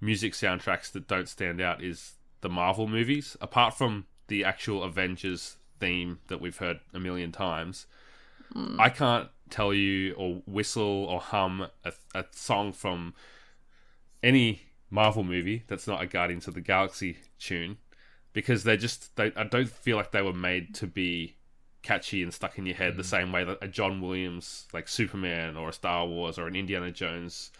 music soundtracks that don't stand out is the Marvel movies. Apart from the actual Avengers theme that we've heard a million times, I can't tell you or whistle or hum a song from any Marvel movie that's not a Guardians of the Galaxy tune, because I don't feel like they were made to be catchy and stuck in your head the same way that a John Williams, like Superman or a Star Wars or an Indiana Jones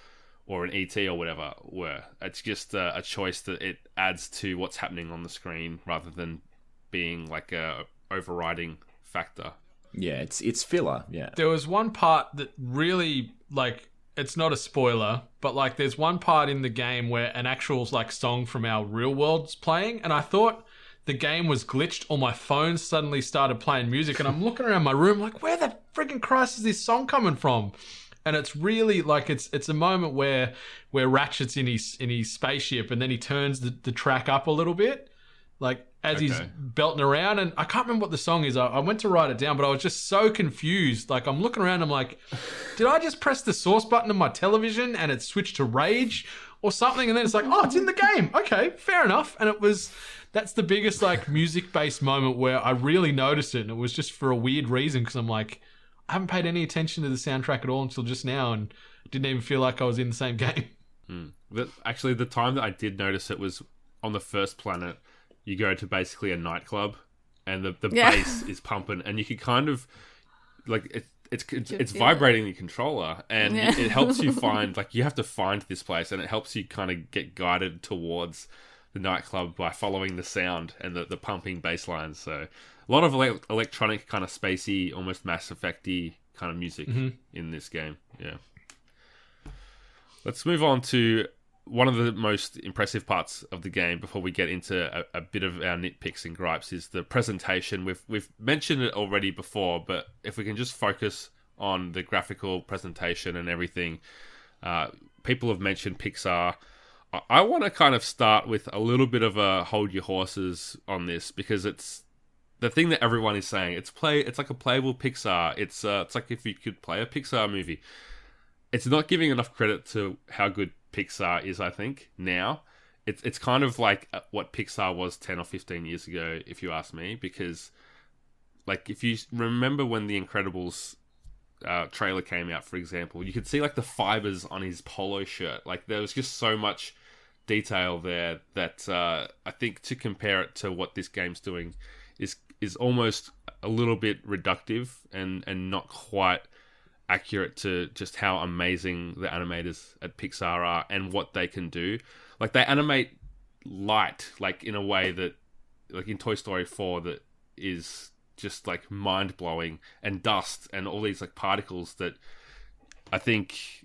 or an E.T. or whatever were. It's just a choice that it adds to what's happening on the screen rather than being like a overriding factor. Yeah, it's filler, yeah. There was one part that really, like, it's not a spoiler, but, like, there's one part in the game where an actual, like, song from our real world's playing, and I thought the game was glitched or my phone suddenly started playing music, and I'm looking around my room like, where the friggin' Christ is this song coming from? And it's really, like, it's a moment where Ratchet's in his spaceship, and then he turns the track up a little bit, like, as he's belting around, and I can't remember what the song is. I went to write it down, but I was just so confused. Like, I'm looking around, I'm like, did I just press the source button on my television and it switched to Rage or something? And then it's like, oh, it's in the game. Okay, fair enough. And that's the biggest, like, music-based moment where I really noticed it, and it was just for a weird reason, because I'm like, I haven't paid any attention to the soundtrack at all until just now, and didn't even feel like I was in the same game. Actually, the time that I did notice it was on the first planet. You go to basically a nightclub, and the bass is pumping, and you can kind of, like, it's vibrating the controller, and it helps you find, like, you have to find this place, and it helps you kind of get guided towards the nightclub by following the sound and the pumping bass lines. So a lot of electronic, kind of spacey, almost Mass Effect-y kind of music in this game. Yeah. Let's move on to one of the most impressive parts of the game, before we get into a bit of our nitpicks and gripes, is the presentation. We've mentioned it already before, but if we can just focus on the graphical presentation and everything. People have mentioned Pixar. I want to kind of start with a little bit of a hold your horses on this, because it's the thing that everyone is saying. It's like a playable Pixar. It's like if you could play a Pixar movie. It's not giving enough credit to how good Pixar is, I think, now. It's kind of like what Pixar was 10 or 15 years ago, if you ask me, because like if you remember when The Incredibles trailer came out, for example, you could see like the fibers on his polo shirt. Like there was just so much detail there that I think to compare it to what this game's doing is almost a little bit reductive and not quite accurate to just how amazing the animators at Pixar are and what they can do. Like they animate light, like in a way that, like in Toy Story 4, that is just like mind blowing, and dust and all these like particles that I think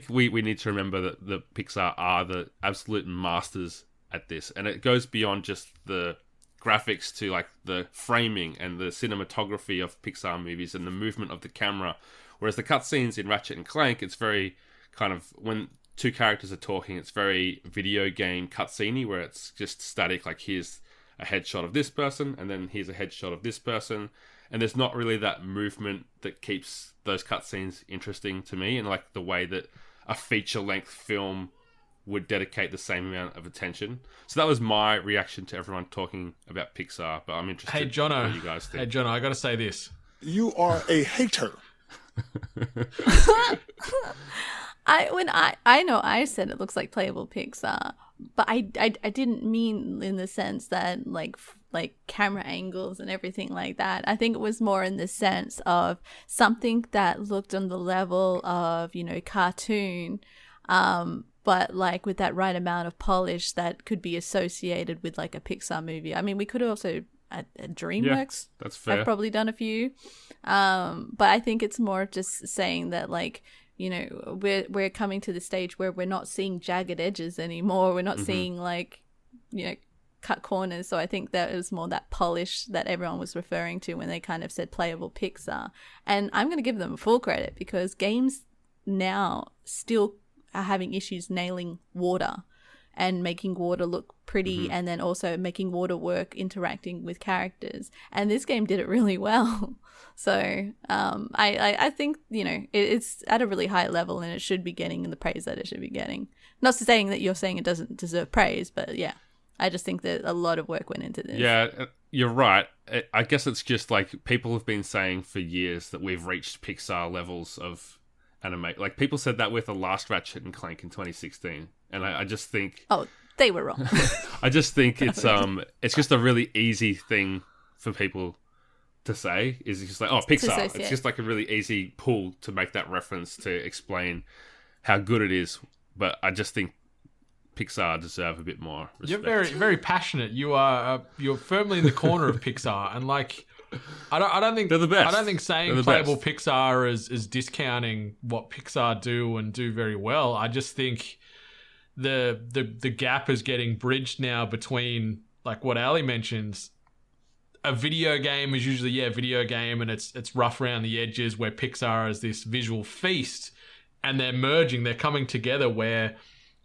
we need to remember that the Pixar are the absolute masters at this, and it goes beyond just the graphics to like the framing and the cinematography of Pixar movies and the movement of the camera. Whereas the cutscenes in Ratchet and Clank, it's very kind of, when two characters are talking, it's very video game cutscene-y, where it's just static, like here's a headshot of this person, and then here's a headshot of this person, and there's not really that movement that keeps those cutscenes interesting to me, and like the way that a feature-length film would dedicate the same amount of attention. So that was my reaction to everyone talking about Pixar, but I'm interested in what you guys think. Hey, Jono, I gotta say this. You are a hater. I know I said it looks like playable Pixar, but I didn't mean in the sense that like camera angles and everything like that. I think it was more in the sense of something that looked on the level of, you know, cartoon, but like with that right amount of polish that could be associated with like a Pixar movie. I mean, we could also at DreamWorks. Yeah, that's fair. I've probably done a few, but I think it's more just saying that, like, you know, we're coming to the stage where we're not seeing jagged edges anymore. We're not seeing like, you know, cut corners. So I think that it was more that polish that everyone was referring to when they kind of said playable Pixar. And I'm going to give them full credit, because games now still are having issues nailing water and making water look pretty, and then also making water work interacting with characters. And this game did it really well. So I think, you know, it's at a really high level, and it should be getting the praise that it should be getting. Not saying that you're saying it doesn't deserve praise, but yeah, I just think that a lot of work went into this. Yeah, you're right. I guess it's just like people have been saying for years that we've reached Pixar levels of animate. Like people said that with the last Ratchet and Clank in 2016. And I just think... Oh, they were wrong. I just think it's just a really easy thing for people to say. Is just like, oh, Pixar. It's just like a really easy pull to make that reference to explain how good it is. But I just think Pixar deserve a bit more respect. You're very, very passionate. You're firmly in the corner of Pixar, and like... I don't think they're the best. I don't think saying playable Pixar is discounting what Pixar do and do very well. I just think the gap is getting bridged now between, like what Ali mentions, a video game is usually a video game, and it's rough around the edges, where Pixar is this visual feast, and they're merging, they're coming together where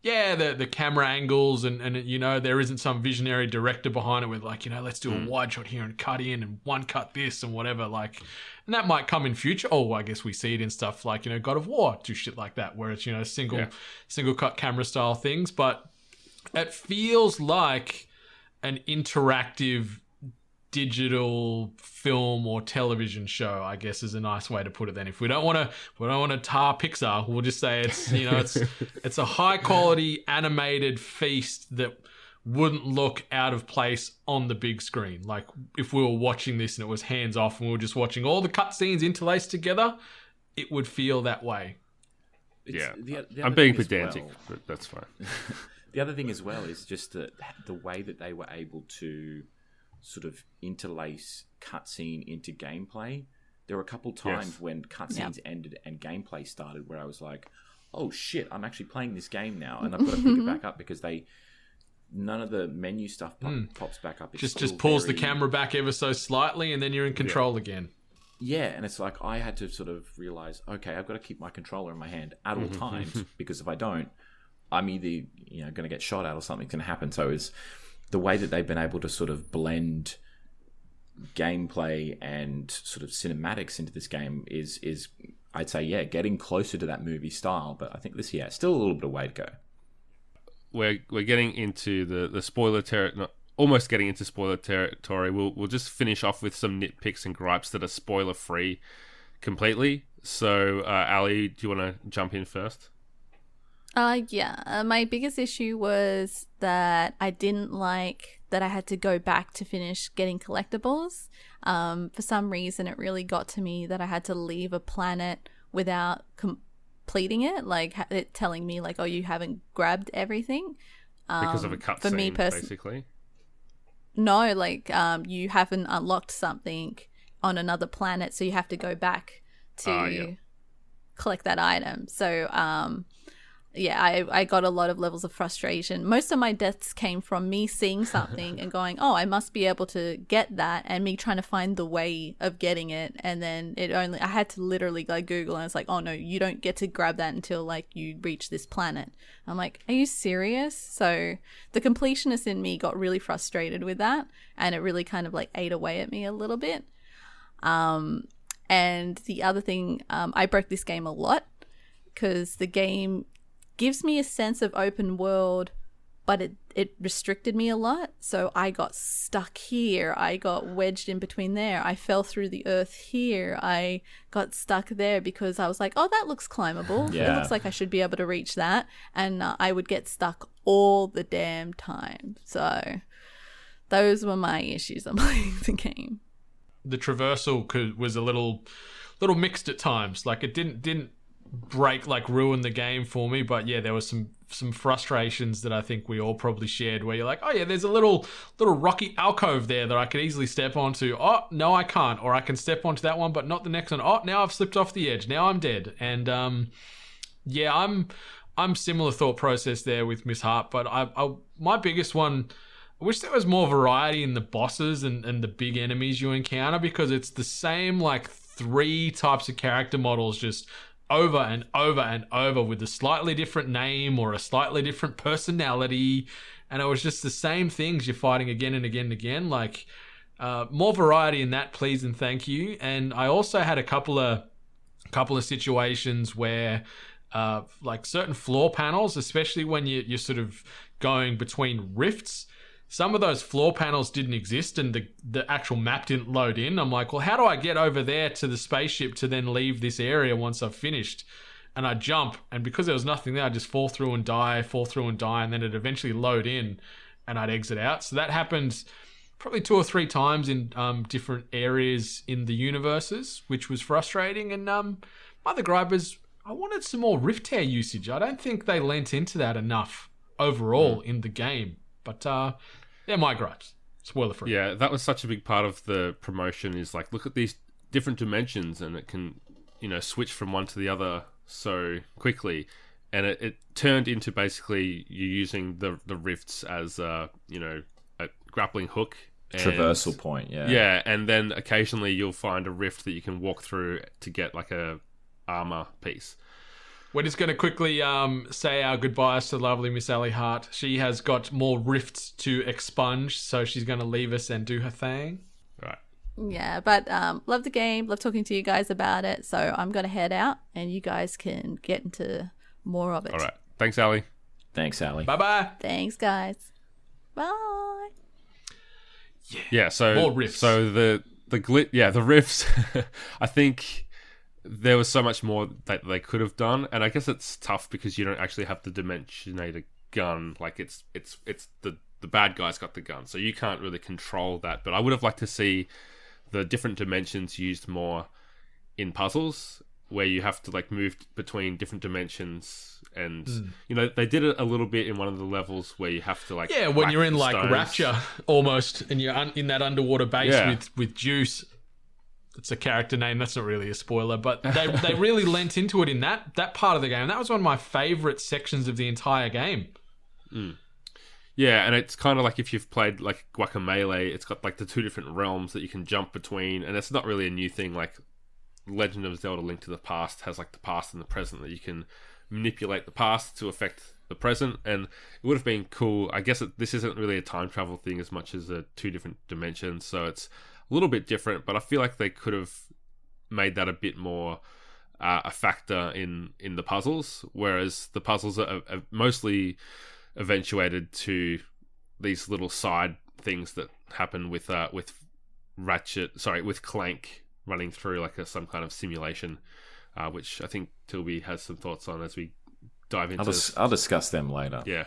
the camera angles and you know, there isn't some visionary director behind it with like, you know, let's do a wide shot here and cut in and one cut this and whatever, like, and that might come in future. Oh, I guess we see it in stuff like, you know, God of War do shit like that, where it's, you know, single cut camera style things, but it feels like an interactive digital film or television show, I guess, is a nice way to put it. Then, if we don't want to tar Pixar, we'll just say it's, you know, it's a high quality animated feast that wouldn't look out of place on the big screen. Like if we were watching this and it was hands off and we were just watching all the cutscenes interlaced together, it would feel that way. I'm being pedantic, but that's fine. The other thing as well is just the way that they were able to sort of interlace cutscene into gameplay. There were a couple times when cutscenes ended and gameplay started where I was like, oh shit, I'm actually playing this game now, and I've got to pick it back up because none of the menu stuff pops back up. It's just pulls the camera back ever so slightly, and then you're in control again. Yeah, and it's like I had to sort of realize, okay, I've got to keep my controller in my hand at all times, because if I don't, I'm either going to get shot at or something's going to happen. So it's the way that they've been able to sort of blend gameplay and sort of cinematics into this game is I'd say, getting closer to that movie style. But I think still a little bit of way to go. We're getting into the spoiler territory. Almost getting into spoiler territory. We'll just finish off with some nitpicks and gripes that are spoiler free completely. So, Ali, do you want to jump in first? My biggest issue was that I didn't like that I had to go back to finish getting collectibles. For some reason, it really got to me that I had to leave a planet without completing it, like it telling me like, oh, you haven't grabbed everything. Because of a cutscene, basically. No, like you haven't unlocked something on another planet, so you have to go back to collect that item. So, I got a lot of levels of frustration. Most of my deaths came from me seeing something and going, oh, I must be able to get that, and me trying to find the way of getting it. And then I had to literally like Google, and it's like, oh no, you don't get to grab that until like you reach this planet. I'm like, are you serious? So the completionist in me got really frustrated with that, and it really kind of like ate away at me a little bit. And the other thing, I broke this game a lot because the game gives me a sense of open world, but it restricted me a lot. So I got stuck here. I got wedged in between there. I fell through the earth here. I got stuck there because I was like, oh, that looks climbable. Yeah. It looks like I should be able to reach that. And I would get stuck all the damn time. So those were my issues on playing the game. The traversal was a little mixed at times. Like it didn't ruin the game for me, but there was some frustrations that I think we all probably shared, where you're like, oh yeah, there's a little rocky alcove there that I could easily step onto. Oh no, I can't. Or I can step onto that one but not the next one. Oh, now I've slipped off the edge, now I'm dead. And I'm similar thought process there with Miss Hart, but my biggest one, I wish there was more variety in the bosses and the big enemies you encounter, because it's the same like 3 types of character models just over and over and over with a slightly different name or a slightly different personality, and it was just the same things you're fighting again and again and again. Like more variety in that, please and thank you. And I also had a couple of situations where like certain floor panels, especially when you're sort of going between rifts, some of those floor panels didn't exist and the actual map didn't load in. I'm like, well, how do I get over there to the spaceship to then leave this area once I've finished? And I jump, and because there was nothing there, I just fall through and die, and then it eventually load in and I'd exit out. So that happened probably 2 or 3 times in different areas in the universes, which was frustrating. And my other gripe is I wanted some more rift tear usage. I don't think they lent into that enough overall in the game. But they're my gripes. Spoiler free. Yeah, that was such a big part of the promotion, is like, look at these different dimensions, and it can, switch from one to the other so quickly. And it turned into basically you using the rifts as a grappling hook. Traversal point, yeah. Yeah, and then occasionally you'll find a rift that you can walk through to get like a armor piece. We're just going to quickly say our goodbyes to lovely Miss Ali Hart. She has got more rifts to expunge, so she's going to leave us and do her thing. Right. Yeah, but love the game. Love talking to you guys about it. So I'm going to head out, and you guys can get into more of it. All right. Thanks, Ali. Thanks, Ali. Bye-bye. Thanks, guys. Bye. Yeah, so more riffs. So the riffs, I think there was so much more that they could have done, and I guess it's tough because you don't actually have the dimensionator gun. Like it's the bad guy's got the gun, so you can't really control that. But I would have liked to see the different dimensions used more in puzzles, where you have to like move between different dimensions, and they did it a little bit in one of the levels where you have to like when you're in like stones. Rapture almost, and you're in that underwater base with Juice. it's a character name. That's not really a spoiler, but they really lent into it in that part of the game. That was one of my favorite sections of the entire game. Yeah, and it's kind of like if you've played like Guacamelee, it's got like the two different realms that you can jump between, and it's not really a new thing. Like Legend of Zelda: Link to the Past has like the past and the present that you can manipulate the past to affect the present, and it would have been cool. I guess this isn't really a time travel thing as much as two different dimensions, so it's a little bit different, but I feel like they could have made that a bit more a factor in the puzzles, whereas the puzzles are mostly eventuated to these little side things that happen with Clank running through like some kind of simulation, which I think Tilby has some thoughts on as we dive into. I'll discuss them later. Yeah.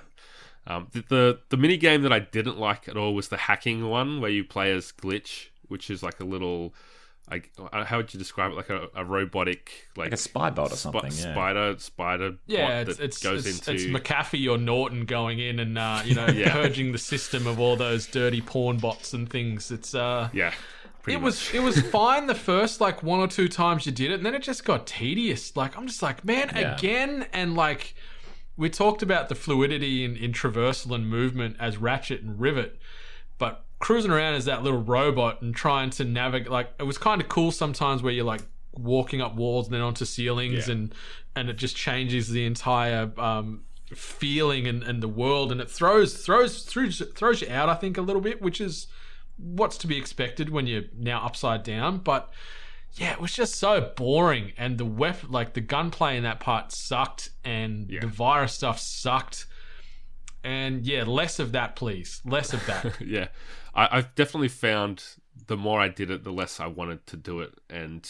The mini game that I didn't like at all was the hacking one, where you play as Glitch, which is like a little, like, how would you describe it? Like a robotic, like a spy bot or something. Spider. Yeah, bot it's into. It's McAfee or Norton going in and purging the system of all those dirty porn bots and things. It's yeah. It was fine the first like one or two times you did it, and then it just got tedious. Like I'm just like, man, again, and like we talked about the fluidity in traversal and movement as Ratchet and Rivet, but cruising around as that little robot and trying to navigate, like it was kind of cool sometimes where you're like walking up walls and then onto ceilings, and it just changes the entire feeling and the world, and it throws you out, I think, a little bit, which is what's to be expected when you're now upside down. But yeah, it was just so boring, and the weapon, like the gunplay in that part sucked, and the virus stuff sucked, and less of that, please, less of that. Yeah, I've definitely found the more I did it, the less I wanted to do it, and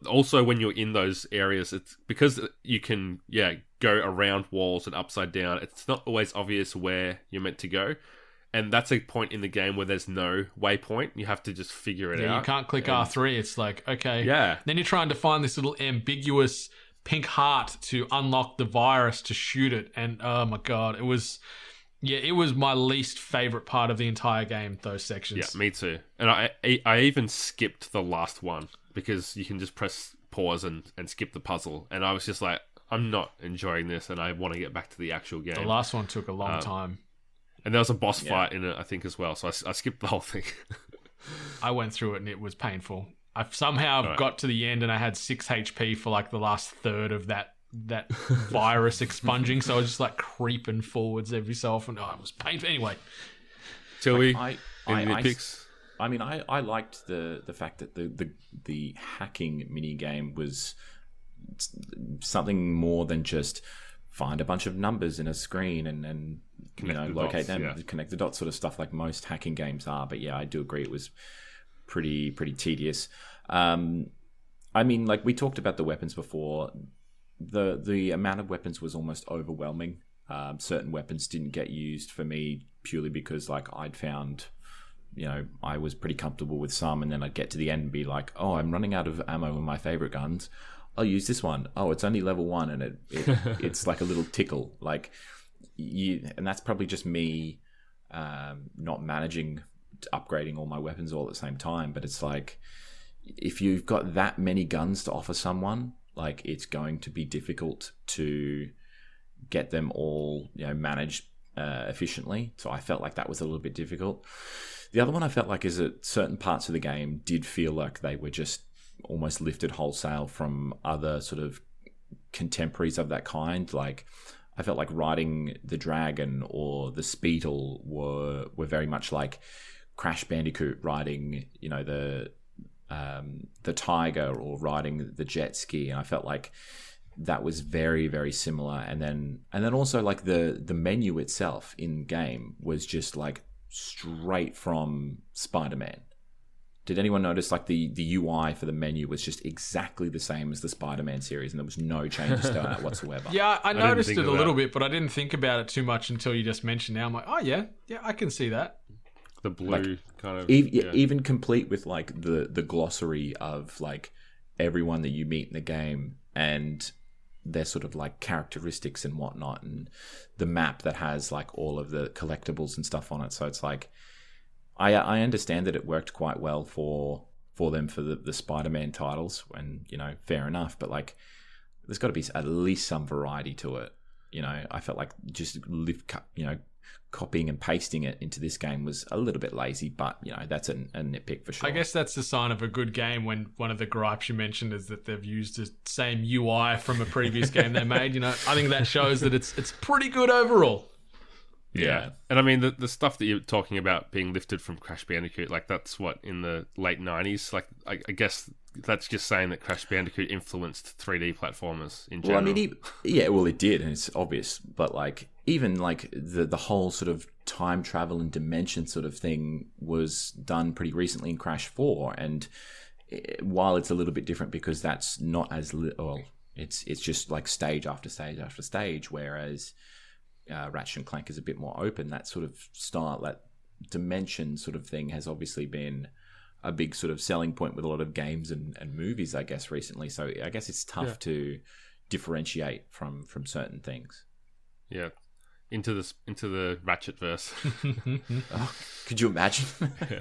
also when you're in those areas, it's because you can go around walls and upside down. It's not always obvious where you're meant to go. And that's a point in the game where there's no waypoint. You have to just figure it out. You can't click R3. It's like, okay. Yeah. Then you're trying to find this little ambiguous pink heart to unlock the virus to shoot it. And oh my God, it was my least favorite part of the entire game, those sections. Yeah, me too. And I even skipped the last one because you can just press pause and skip the puzzle. And I was just like, I'm not enjoying this, and I want to get back to the actual game. The last one took a long time. And there was a boss fight in it, I think, as well. So I skipped the whole thing. I went through it and it was painful. I somehow got to the end and I had 6 HP for like the last third of that virus expunging. So I was just like creeping forwards every so often. Oh, it was painful. Anyway. Tilly, any nitpicks? I mean, I liked the fact that the hacking mini game was something more than just find a bunch of numbers in a screen and locate them, connect the dots, sort of stuff like most hacking games are. But yeah, I do agree it was pretty tedious. I mean, like we talked about the weapons before. The amount of weapons was almost overwhelming. Certain weapons didn't get used for me purely because like I'd found, I was pretty comfortable with some, and then I'd get to the end and be like, oh, I'm running out of ammo in my favorite guns. I'll use this one. Oh, it's only level 1, and it's like a little tickle. Like and that's probably just me not managing upgrading all my weapons all at the same time. But it's like if you've got that many guns to offer someone, like it's going to be difficult to get them all managed efficiently. So I felt like that was a little bit difficult. The other one I felt like is that certain parts of the game did feel like they were just almost lifted wholesale from other sort of contemporaries of that kind. Like I felt like riding the dragon or the Speetle were very much like Crash Bandicoot riding the tiger or riding the jet ski, and I felt like that was very, very similar. And then also like the menu itself in game was just like straight from Spider-Man. Did anyone notice like the UI for the menu was just exactly the same as the Spider-Man series, and there was no changes to that whatsoever? Yeah, I noticed it a little bit, but I didn't think about it too much until you just mentioned now. I'm like, oh yeah, I can see that. The blue kind of... Even complete with like the glossary of like everyone that you meet in the game and their sort of like characteristics and whatnot, and the map that has like all of the collectibles and stuff on it. So it's like... I understand that it worked quite well for for them for the Spider-Man titles, and fair enough, but like there's got to be at least some variety to it. I felt like just copying and pasting it into this game was a little bit lazy, but that's a nitpick for sure. I guess that's the sign of a good game when one of the gripes you mentioned is that they've used the same UI from a previous game they made. I think that shows that it's pretty good overall. Yeah. And I mean, the stuff that you're talking about being lifted from Crash Bandicoot, like that's what, in the late 90s? Like, I guess that's just saying that Crash Bandicoot influenced 3D platformers in general. Well, I mean, it did, and it's obvious. But like, even like the whole sort of time travel and dimension sort of thing was done pretty recently in Crash 4. And while it's a little bit different because that's not as it's just like stage after stage after stage, whereas Ratchet and Clank is a bit more open. That sort of style, that dimension sort of thing has obviously been a big sort of selling point with a lot of games and movies, I guess, recently. So I guess it's tough to differentiate from certain things. Yeah. Into the Ratchet verse. Could you imagine? Yeah.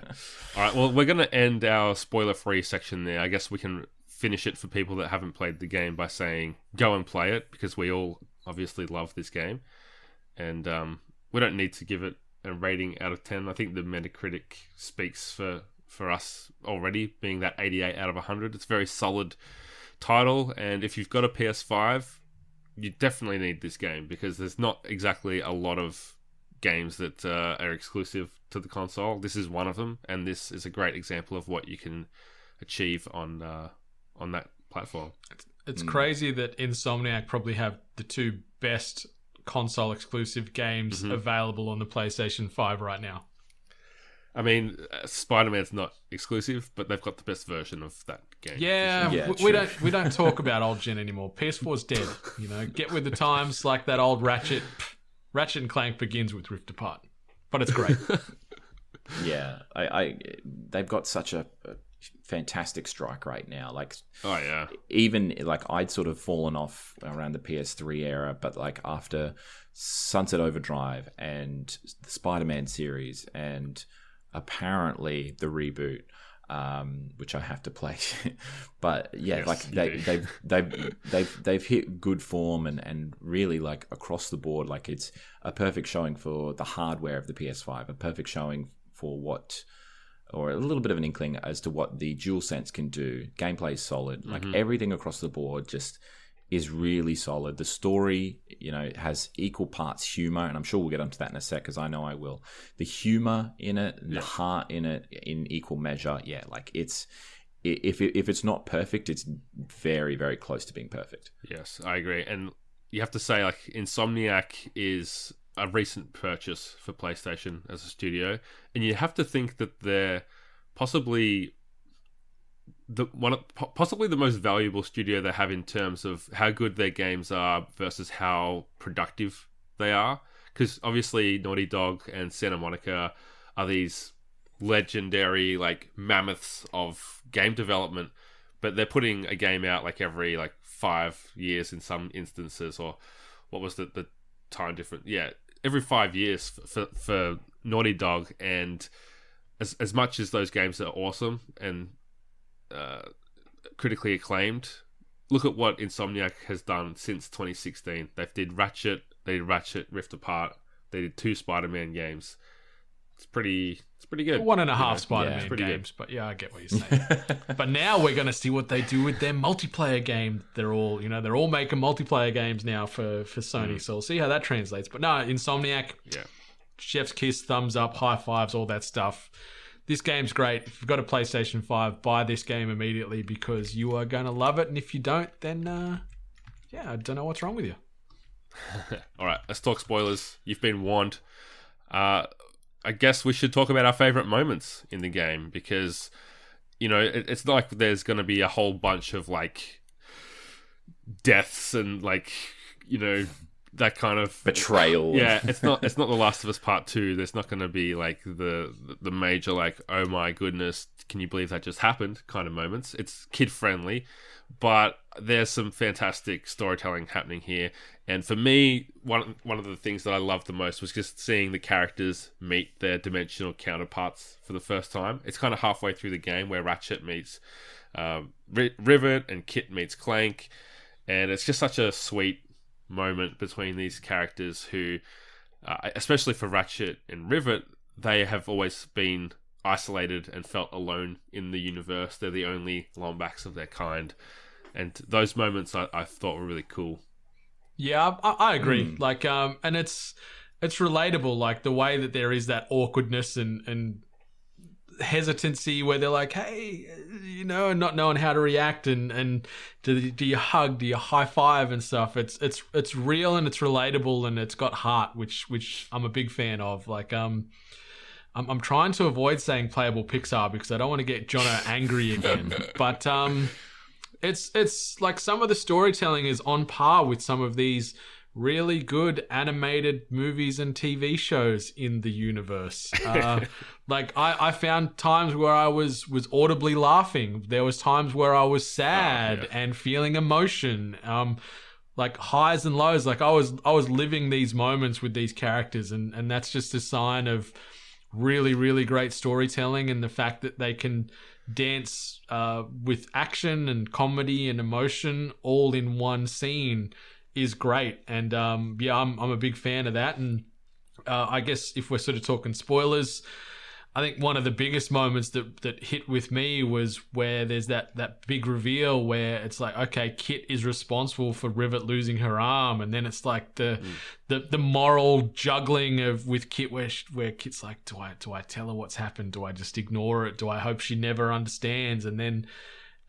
All right, well, we're going to end our spoiler-free section there. I guess we can finish it for people that haven't played the game by saying go and play it, because we all obviously love this game. And we don't need to give it a rating out of 10. I think the Metacritic speaks for us already, being that 88 out of 100. It's a very solid title, and if you've got a PS5, you definitely need this game, because there's not exactly a lot of games that are exclusive to the console. This is one of them, and this is a great example of what you can achieve on that platform. It's crazy that Insomniac probably have the two best console exclusive games available on the PlayStation 5 right now. I mean, Spider-Man's not exclusive, but they've got the best version of that game. Yeah, sure. we don't talk about old gen anymore. PS4's dead. Get with the times, like that old Ratchet. Ratchet and Clank begins with Rift Apart, but it's great. Yeah, they've got such a fantastic strike right now. Like, oh yeah, even like I'd sort of fallen off around the PS3 era, but like after Sunset Overdrive and the Spider-Man series and apparently the reboot, which I have to play, but yeah, yes, like they've hit good form and really like across the board, like it's a perfect showing for the hardware of the PS5, a perfect showing for what, or a little bit of an inkling as to what the DualSense can do. Gameplay is solid, like everything across the board just is really solid. The story, has equal parts humor, and I'm sure we'll get onto that in a sec, because I know I will. The humor in it, and the heart in it, in equal measure. Yeah, like if it's not perfect, it's very, very close to being perfect. Yes, I agree. And you have to say, like, Insomniac is a recent purchase for PlayStation as a studio, and you have to think that they're possibly the most valuable studio they have in terms of how good their games are versus how productive they are. Because obviously Naughty Dog and Santa Monica are these legendary like mammoths of game development, but they're putting a game out like every 5 years in some instances, or what was the time different? Yeah, every 5 years for Naughty Dog. And as much as those games are awesome and critically acclaimed, look at what Insomniac has done since 2016. They did Ratchet Rift Apart, they did 2 Spider-Man games. It's pretty good. 1.5 Spider-Man pretty games, good. but yeah, I get what you're saying. But now we're going to see what they do with their multiplayer game. They're all making multiplayer games now for Sony, so we'll see how that translates. But no, Insomniac, chef's kiss, thumbs up, high fives, all that stuff. This game's great. If you've got a PlayStation 5, buy this game immediately, because you are going to love it. And if you don't, then, I don't know what's wrong with you. All right, let's talk spoilers. You've been warned. I guess we should talk about our favourite moments in the game, because, it's not like there's going to be a whole bunch of, deaths and, that kind of betrayal. Yeah, it's not The Last of Us Part 2. There's not going to be like the major like, oh my goodness, can you believe that just happened kind of moments. It's kid friendly, but there's some fantastic storytelling happening here. And for me, one of the things that I loved the most was just seeing the characters meet their dimensional counterparts for the first time. It's kind of halfway through the game where Ratchet meets Rivet and Kit meets Clank, and it's just such a sweet moment between these characters who, especially for Ratchet and Rivet, they have always been isolated and felt alone in the universe. They're the only Lombax of their kind, and those moments I thought were really cool. Yeah, I agree. Like, and it's relatable. Like the way that there is that awkwardness and hesitancy where they're like, hey, you know, and not knowing how to react, and do you hug, do you high five and stuff. It's real and it's relatable and it's got heart, which I'm a big fan of. Like, I'm trying to avoid saying playable Pixar because I don't want to get Jono angry again. But it's like some of the storytelling is on par with some of these really good animated movies and TV shows in the universe. Like I found times where I was audibly laughing. There was times where I was sad and feeling emotion. Like highs and lows. Like I was living these moments with these characters, and that's just a sign of really, really great storytelling, and the fact that they can dance with action and comedy and emotion all in one scene is great. And I'm a big fan of that. And I guess if we're sort of talking spoilers, I think one of the biggest moments that hit with me was where there's that big reveal where it's like, okay, Kit is responsible for Rivet losing her arm, and then it's like the moral juggling with Kit where Kit's like, do I tell her what's happened? Do I just ignore it? Do I hope she never understands? And then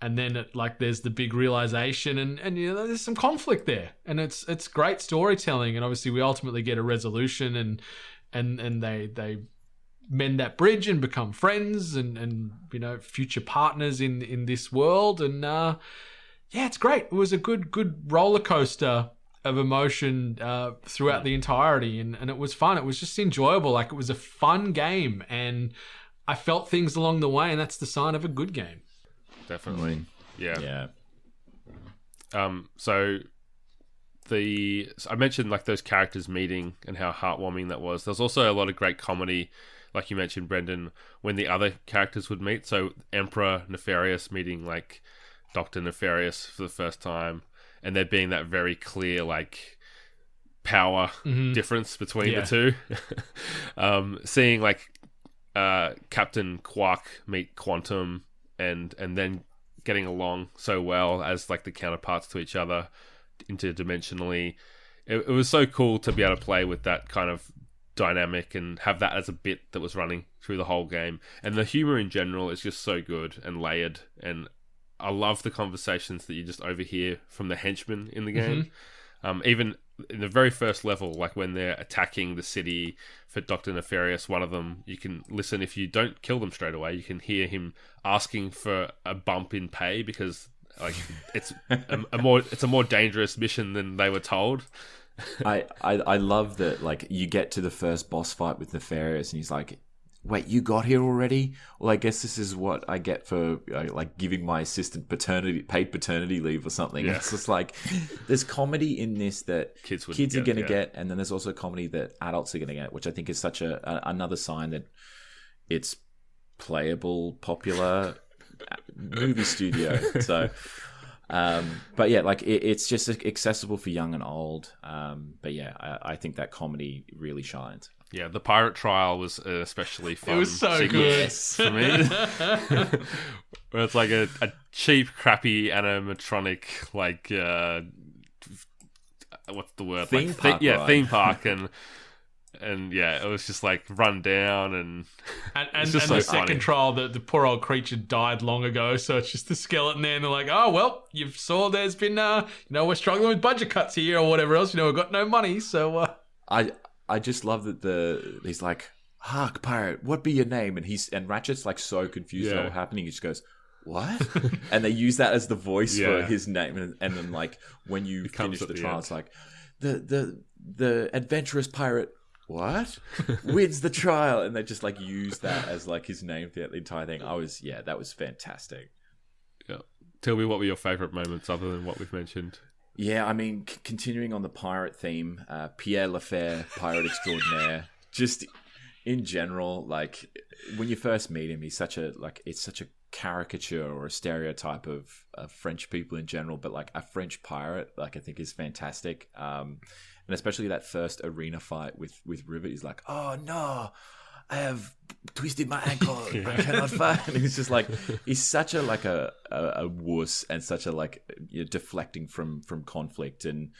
it, like, there's the big realization, and you know, there's some conflict there, and it's great storytelling, and obviously we ultimately get a resolution, and they mend that bridge and become friends and you know, future partners in this world. And yeah, it's great. It was a good roller coaster of emotion throughout the entirety, and it was fun. It was just enjoyable. Like, it was a fun game, and I felt things along the way, and that's the sign of a good game. Definitely. Yeah. So I mentioned like those characters meeting and how heartwarming that was. There's also a lot of great comedy, like you mentioned, Brendan, when the other characters would meet. So Emperor Nefarious meeting like Dr. Nefarious for the first time, and there being that very clear like power difference between the two. Seeing like Captain Quark meet Quantum, and then getting along so well as like the counterparts to each other interdimensionally. It was so cool to be able to play with that kind of dynamic and have that as a bit that was running through the whole game. And the humor in general is just so good and layered, and I love the conversations that you just overhear from the henchmen in the game. Even in the very first level, like when they're attacking the city for Dr. Nefarious, one of them, you can listen, if you don't kill them straight away, you can hear him asking for a bump in pay because like it's a more dangerous mission than they were told. I love that, like, you get to the first boss fight with Nefarious and he's like, wait, you got here already? Well, I guess this is what I get for like giving my assistant paid paternity leave or something. Yeah. It's just like, there's comedy in this that kids are going to get, and then there's also comedy that adults are going to get, which I think is such another sign that it's playable, popular movie studio. So, but yeah, like it's just accessible for young and old. But yeah, I think that comedy really shines. Yeah, the pirate trial was especially fun. It was so good for me. Where it's like a cheap, crappy animatronic, like what's the word? Theme park, right? Theme park, and yeah, it was just like run down and so the second trial, the poor old creature died long ago, so it's just the skeleton there, and they're like, oh well, you saw there's been we're struggling with budget cuts here or whatever else. We've got no money, so I just love that he's like, hark, pirate, what be your name? And Ratchet's like so confused at what's happening. He just goes, what? And they use that as the voice for his name. And then like when you finish the trial, it's like, the adventurous pirate what wins the trial, and they just like use that as like his name throughout the entire thing. That was fantastic. Yeah. Tell me, what were your favorite moments other than what we've mentioned? Yeah, I mean, continuing on the pirate theme, Pierre Lafer, pirate extraordinaire. Just in general, like when you first meet him, he's such a caricature or a stereotype of French people in general, but like a French pirate, like I think is fantastic. And especially that first arena fight with Rivet, he's like, "Oh no, I have twisted my ankle. I cannot fight." And he's just like, he's such a wuss, and such a like, deflecting from conflict, and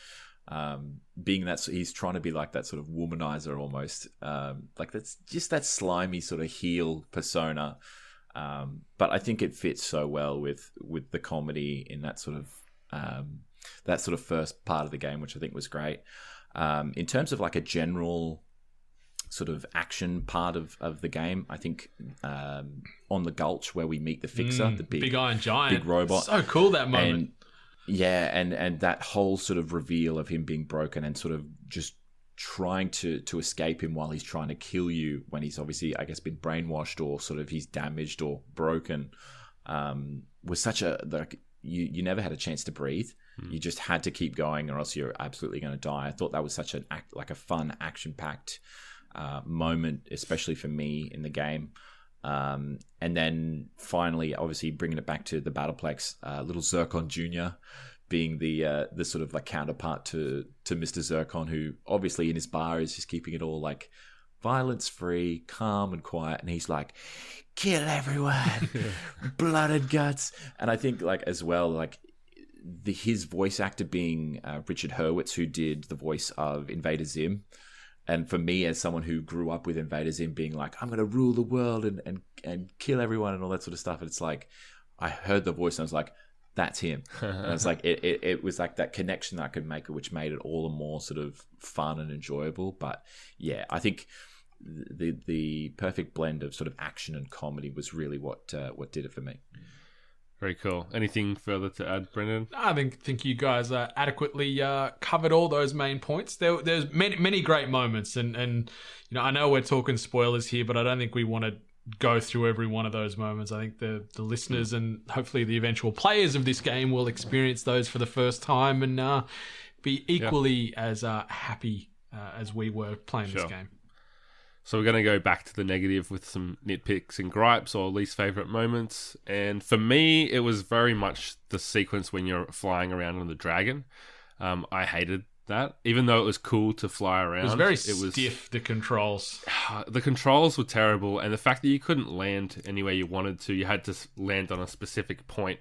being that he's trying to be like that sort of womanizer almost, like that's just that slimy sort of heel persona. But I think it fits so well with the comedy in that sort of first part of the game, which I think was great. In terms of like a general sort of action part of the game, I think on the Gulch where we meet the Fixer, the big iron giant, big robot, so cool that moment. And that whole sort of reveal of him being broken and sort of just trying to escape him while he's trying to kill you, when he's obviously, I guess, been brainwashed or sort of he's damaged or broken, was such a, like, you never had a chance to breathe. You just had to keep going or else you're absolutely going to die. I thought that was such a fun, action-packed moment, especially for me in the game. And then finally, obviously bringing it back to the Battleplex, little Zircon Jr. being the sort of like counterpart to Mr. Zircon, who obviously in his bar is just keeping it all like violence-free, calm and quiet. And he's like, "Kill everyone, blood and guts." And I think like as well, like his voice actor being Richard Hurwitz, who did the voice of Invader Zim. And for me, as someone who grew up with Invader Zim being like, "I'm going to rule the world and kill everyone," and all that sort of stuff. And it's like, I heard the voice and I was like, that's him. And it's like, it was like that connection that I could make, which made it all the more sort of fun and enjoyable. But yeah, I think the perfect blend of sort of action and comedy was really what did it for me. Very cool. Anything further to add, Brendan? I think you guys adequately covered all those main points. There's many great moments, and you know, I know we're talking spoilers here, but I don't think we want to go through every one of those moments. I think the listeners and hopefully the eventual players of this game will experience those for the first time and be equally as happy as we were playing this game. So we're going to go back to the negative with some nitpicks and gripes or least favourite moments. And for me, it was very much the sequence when you're flying around on the dragon. I hated that, even though it was cool to fly around. It was very stiff, the controls. The controls were terrible, and the fact that you couldn't land anywhere you wanted to, you had to land on a specific point,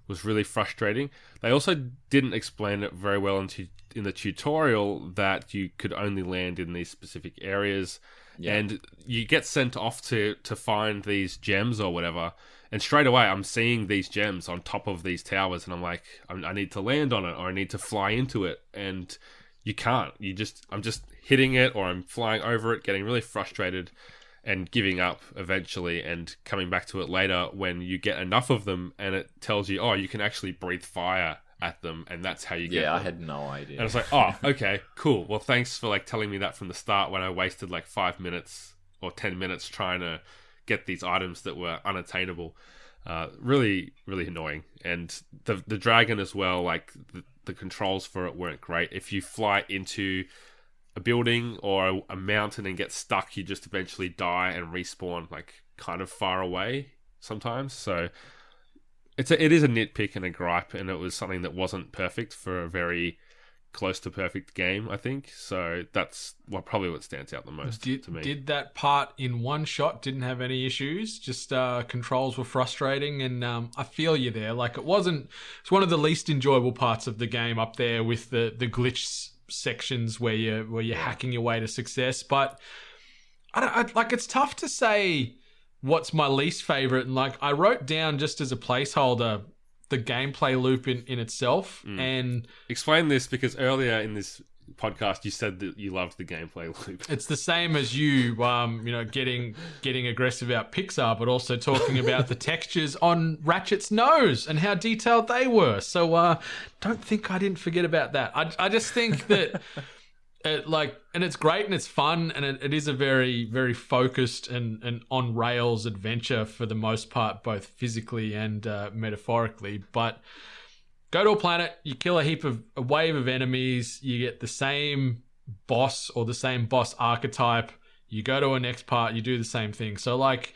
was really frustrating. They also didn't explain it very well in the tutorial that you could only land in these specific areas. Yeah. And you get sent off to find these gems or whatever, and straight away I'm seeing these gems on top of these towers, and I'm like, I need to land on it, or I need to fly into it, and you can't. I'm just hitting it, or I'm flying over it, getting really frustrated and giving up eventually, and coming back to it later when you get enough of them and it tells you, oh, you can actually breathe fire at them, and that's how you get them. I had no idea. And I was like, oh, okay, cool. Well, thanks for like telling me that from the start, when I wasted like 5 minutes or 10 minutes trying to get these items that were unattainable. Really, really annoying. And the dragon as well, like the controls for it weren't great. If you fly into a building or a mountain and get stuck, you just eventually die and respawn like kind of far away sometimes. So it is a nitpick and a gripe, and it was something that wasn't perfect for a very close to perfect game, I think. So that's probably what stands out the most to me. Did that part in one shot, didn't have any issues, just controls were frustrating, and I feel you there. Like it's one of the least enjoyable parts of the game, up there with the glitch sections where you're hacking your way to success. But I like, it's tough to say what's my least favorite, and like I wrote down just as a placeholder the gameplay loop in itself. And explain this, because earlier in this podcast, you said that you loved the gameplay loop. It's the same as you, getting aggressive about Pixar, but also talking about the textures on Ratchet's nose and how detailed they were. So don't think I didn't forget about that. I just think that, and it's great and it's fun, and it is a very, very focused and on rails adventure for the most part, both physically and metaphorically. But go to a planet, you kill a wave of enemies, you get the same boss or the same boss archetype, you go to a next part, you do the same thing. So like,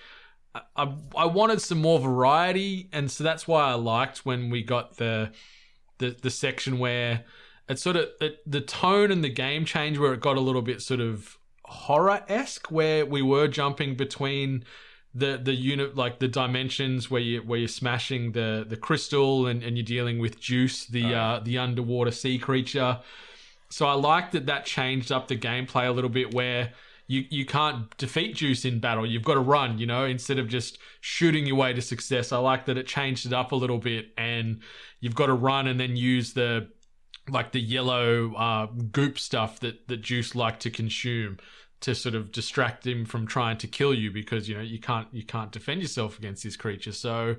I wanted some more variety, and so that's why I liked when we got the section where it's sort of the tone and the game change, where it got a little bit sort of horror-esque, where we were jumping between the unit, like the dimensions, where you're smashing the crystal and you're dealing with Juice, the underwater sea creature. So I like that changed up the gameplay a little bit, where you can't defeat Juice in battle. You've got to run, instead of just shooting your way to success. I like that it changed it up a little bit, and you've got to run and then use the yellow goop stuff that Juice liked to consume to sort of distract him from trying to kill you, because you can't defend yourself against this creature. So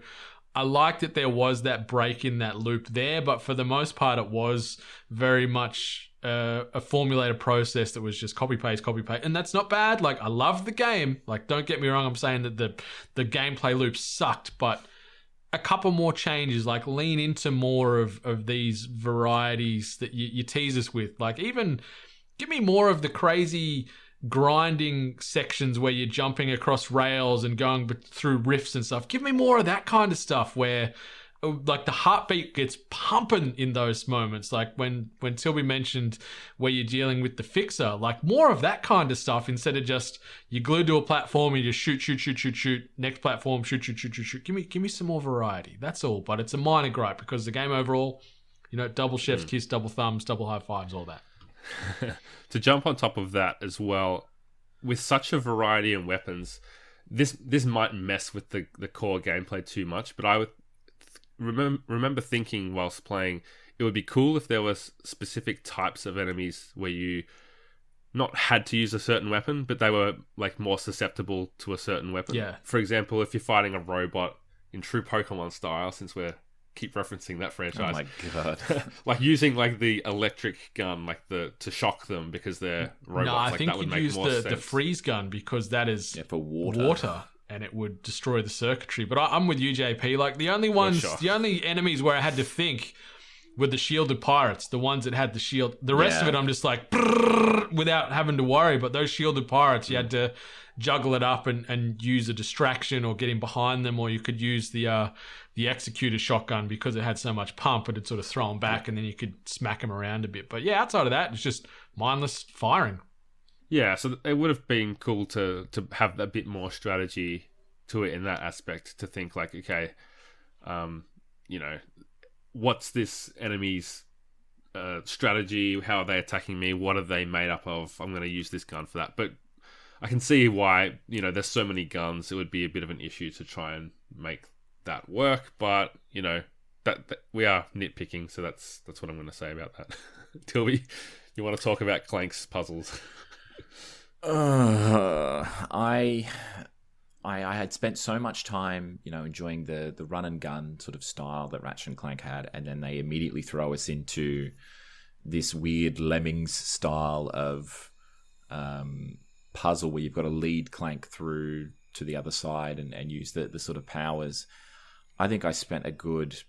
I liked that there was that break in that loop there, but for the most part it was very much a formulated process that was just copy paste, and that's not bad. Like, I love the game, like, don't get me wrong, I'm saying that the gameplay loop sucked, but a couple more changes, like lean into more of these varieties that you tease us with. Like, even give me more of the crazy grinding sections where you're jumping across rails and going through rifts and stuff. Give me more of that kind of stuff, where like the heartbeat gets pumping in those moments. Like when Tilby mentioned where you're dealing with the fixer, like more of that kind of stuff, instead of just you're glued to a platform and you just shoot, next platform, shoot. Give me some more variety. That's all. But it's a minor gripe, because the game overall, double chef's kiss, double thumbs, double high fives, all that. To jump on top of that as well, with such a variety in weapons, this might mess with the core gameplay too much, but I would remember thinking whilst playing, it would be cool if there was specific types of enemies where you not had to use a certain weapon, but they were like more susceptible to a certain weapon. Yeah. For example, if you're fighting a robot in true Pokemon style, since we're keep referencing that franchise. Oh my god! Like using like the electric gun, like to shock them because they're robots. No, I like, think that would you'd make use more the sense. freeze gun, because that is for water. And it would destroy the circuitry. But I'm with you, JP. Like, the only enemies where I had to think were the shielded pirates, the ones that had the shield. The rest of it, I'm just like, without having to worry. But those shielded pirates, you had to juggle it up and use a distraction or get in behind them, or you could use the executor shotgun, because it had so much pump, it'd sort of throw them back, and then you could smack them around a bit. But yeah, outside of that, it's just mindless firing. Yeah, so it would have been cool to have a bit more strategy to it in that aspect, to think like, okay, what's this enemy's strategy? How are they attacking me? What are they made up of? I'm going to use this gun for that. But I can see why, there's so many guns, it would be a bit of an issue to try and make that work. But, that we are nitpicking, so that's what I'm going to say about that. Tilby, you want to talk about Clank's puzzles? I had spent so much time, enjoying the run and gun sort of style that Ratchet and Clank had, and then they immediately throw us into this weird Lemmings style of puzzle where you've got to lead Clank through to the other side and use the sort of powers. I think I spent a good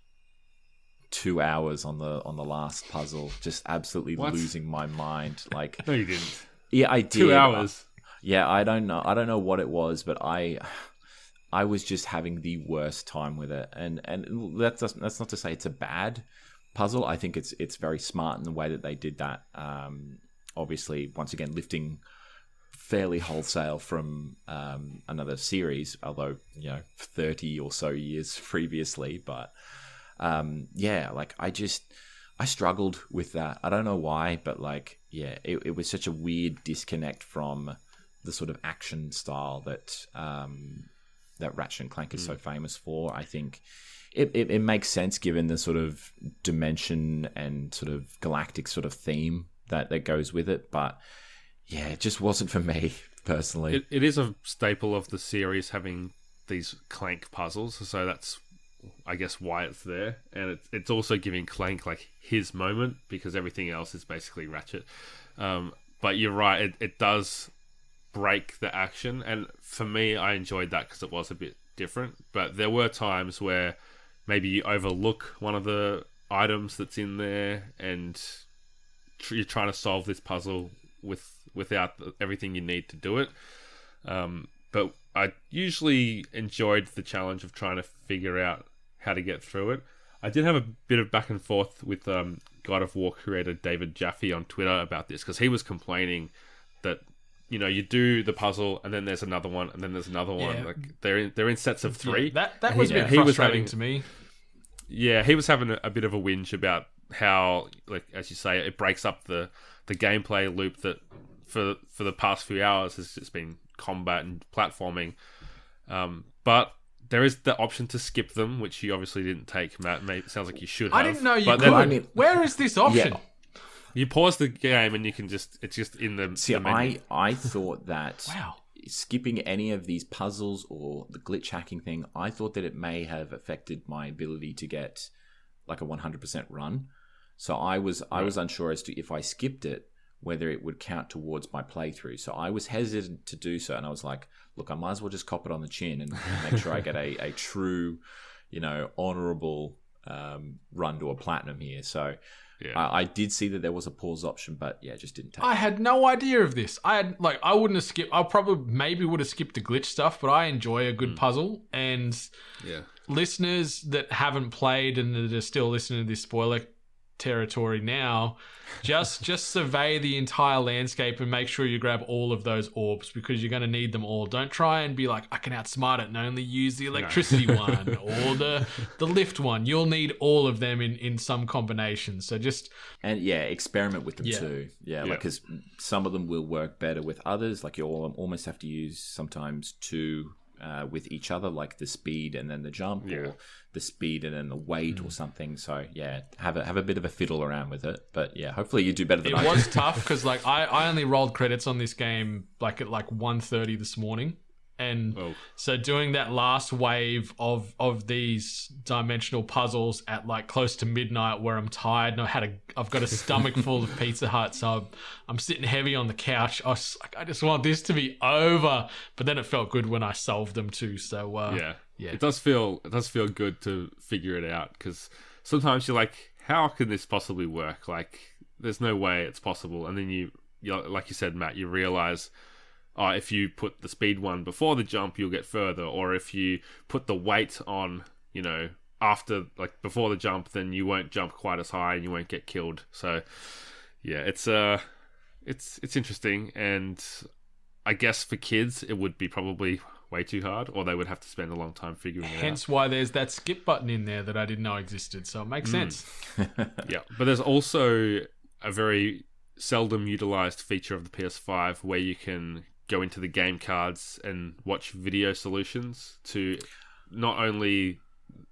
2 hours on the last puzzle, just absolutely losing my mind. Like, no, you didn't. Yeah, I did. 2 hours. Yeah, I don't know what it was, but I was just having the worst time with it. And that's not to say it's a bad puzzle. I think it's very smart in the way that they did that. Obviously, once again, lifting fairly wholesale from another series, although 30 or so years previously. But I struggled with that. I don't know why, but it was such a weird disconnect from the sort of action style that Ratchet and Clank is so famous for. I think it makes sense given the sort of dimension and sort of galactic sort of theme that goes with it. But yeah, it just wasn't for me personally. It is a staple of the series having these Clank puzzles, so that's, I guess, why it's there. And it's also giving Clank like his moment, because everything else is basically Ratchet. But you're right, it does break the action, and for me, I enjoyed that because it was a bit different. But there were times where maybe you overlook one of the items that's in there, and you're trying to solve this puzzle without everything you need to do it. But I usually enjoyed the challenge of trying to figure out how to get through it. I did have a bit of back and forth with God of War creator David Jaffe on Twitter about this, because he was complaining that, you know, you do the puzzle and then there's another one and then there's another one. Like they're in sets of 3. That was a bit frustrating to me. Yeah, he was having a bit of a whinge about how, like, as you say, it breaks up the gameplay loop that for the past few hours has just been combat and platforming. But there is the option to skip them, which you obviously didn't take, Matt. It sounds like you should have. I didn't know you but could. Then, where is this option? Yeah. You pause the game and you can it's just in the See, the menu. I thought that Wow. skipping any of these puzzles or the glitch hacking thing, I thought that it may have affected my ability to get like a 100% run. So I was unsure as to if I skipped it, whether it would count towards my playthrough. So I was hesitant to do so, and I was like, look, I might as well just cop it on the chin and make sure I get a true, honorable run to a platinum here. So I did see that there was a pause option, but yeah, just didn't take it. I had no idea of this. I wouldn't have skipped. I probably maybe would have skipped the glitch stuff, but I enjoy a good puzzle. And listeners that haven't played and that are still listening to this spoiler territory now, just survey the entire landscape and make sure you grab all of those orbs, because you're going to need them all. Don't try and be like, I can outsmart it and only use the electricity one or the lift one. You'll need all of them in some combination. So just experiment with them too. Like, because some of them will work better with others. Like you almost have to use sometimes 2 with each other, like the speed and then the jump, or the speed and then the weight or something. So have a bit of a fiddle around with it. But hopefully you do better than I did. It was tough because like I only rolled credits on this game like at 1:30 this morning. And so doing that last wave of these dimensional puzzles at like close to midnight, where I'm tired and I've got a stomach full of Pizza Hut, so I'm sitting heavy on the couch. I just want this to be over. But then it felt good when I solved them too. So it does feel good to figure it out, because sometimes you're like, how can this possibly work? Like, there's no way it's possible. And then you like you said, Matt, you realize, if you put the speed one before the jump, you'll get further. Or if you put the weight on, after, like, before the jump, then you won't jump quite as high and you won't get killed. So, it's interesting. And I guess for kids, it would be probably way too hard, or they would have to spend a long time figuring it out. Hence why there's that skip button in there that I didn't know existed. So it makes sense. Yeah, but there's also a very seldom utilized feature of the PS5 where you can go into the game cards and watch video solutions to not only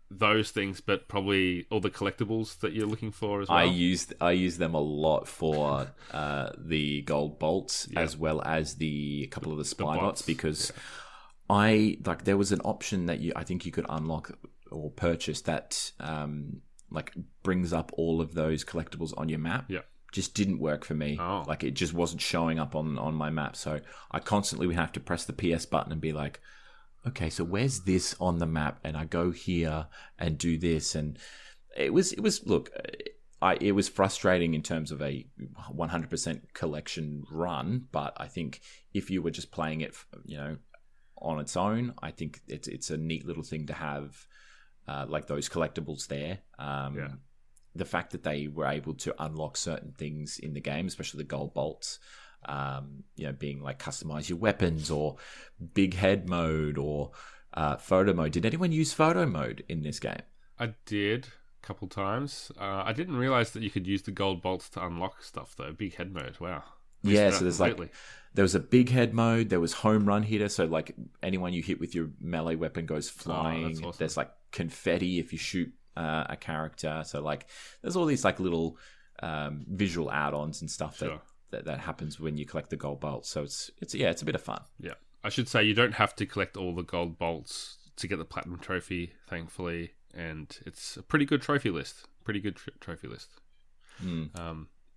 those things, but probably all the collectibles that you're looking for as well. I use them a lot for the gold bolts, as well as a couple of the spy bots, because there was an option that I think you could unlock or purchase that brings up all of those collectibles on your map. Yeah. Just didn't work for me. Like, it just wasn't showing up on my map. So I constantly would have to press the PS button and be like, okay, so where's this on the map? And I go here and do this. And it was frustrating in terms of a 100% collection run. But I think if you were just playing it, on its own, I think it's a neat little thing to have, like those collectibles there. The fact that they were able to unlock certain things in the game, especially the gold bolts, being like customize your weapons, or big head mode, or photo mode. Did anyone use photo mode in this game? I did a couple times. I didn't realize that you could use the gold bolts to unlock stuff though. Big head mode. Wow. So there's there was a big head mode. There was home run hitter. So like anyone you hit with your melee weapon goes flying. That's awesome. There's like confetti if you shoot a character. So like there's all these like little visual add-ons and stuff Sure. that happens when you collect the gold bolts. So it's a bit of fun. Yeah. I should say you don't have to collect all the gold bolts to get the platinum trophy, thankfully, and it's a pretty good trophy list. Trophy list.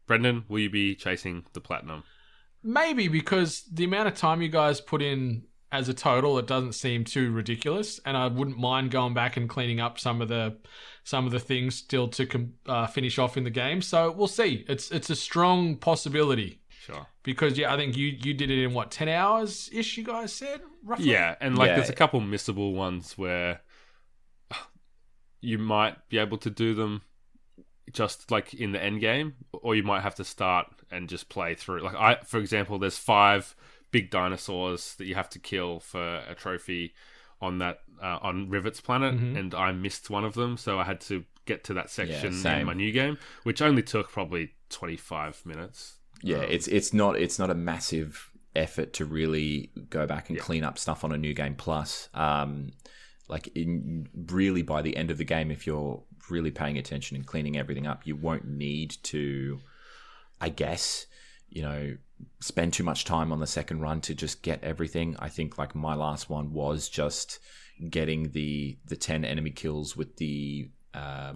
Brendan, will you be chasing the platinum? Maybe, because the amount of time you guys put in as a total, it doesn't seem too ridiculous, and I wouldn't mind going back and cleaning up some of the things still to finish off in the game. So we'll see. It's a strong possibility. Sure. Because I think you did it in 10 hours ish. You guys said roughly. Yeah, and there's a couple missable ones where you might be able to do them just like in the end game, or you might have to start and just play through. For example, there's 5 big dinosaurs that you have to kill for a trophy on that on Rivet's planet, and I missed one of them, so I had to get to that section in my new game, which only took probably 25 minutes. Yeah, it's not a massive effort to really go back and clean up stuff on a new game plus. Really by the end of the game, if you're really paying attention and cleaning everything up, you won't need to, I guess, spend too much time on the second run to just get everything. I think my last one was just getting the 10 enemy kills with the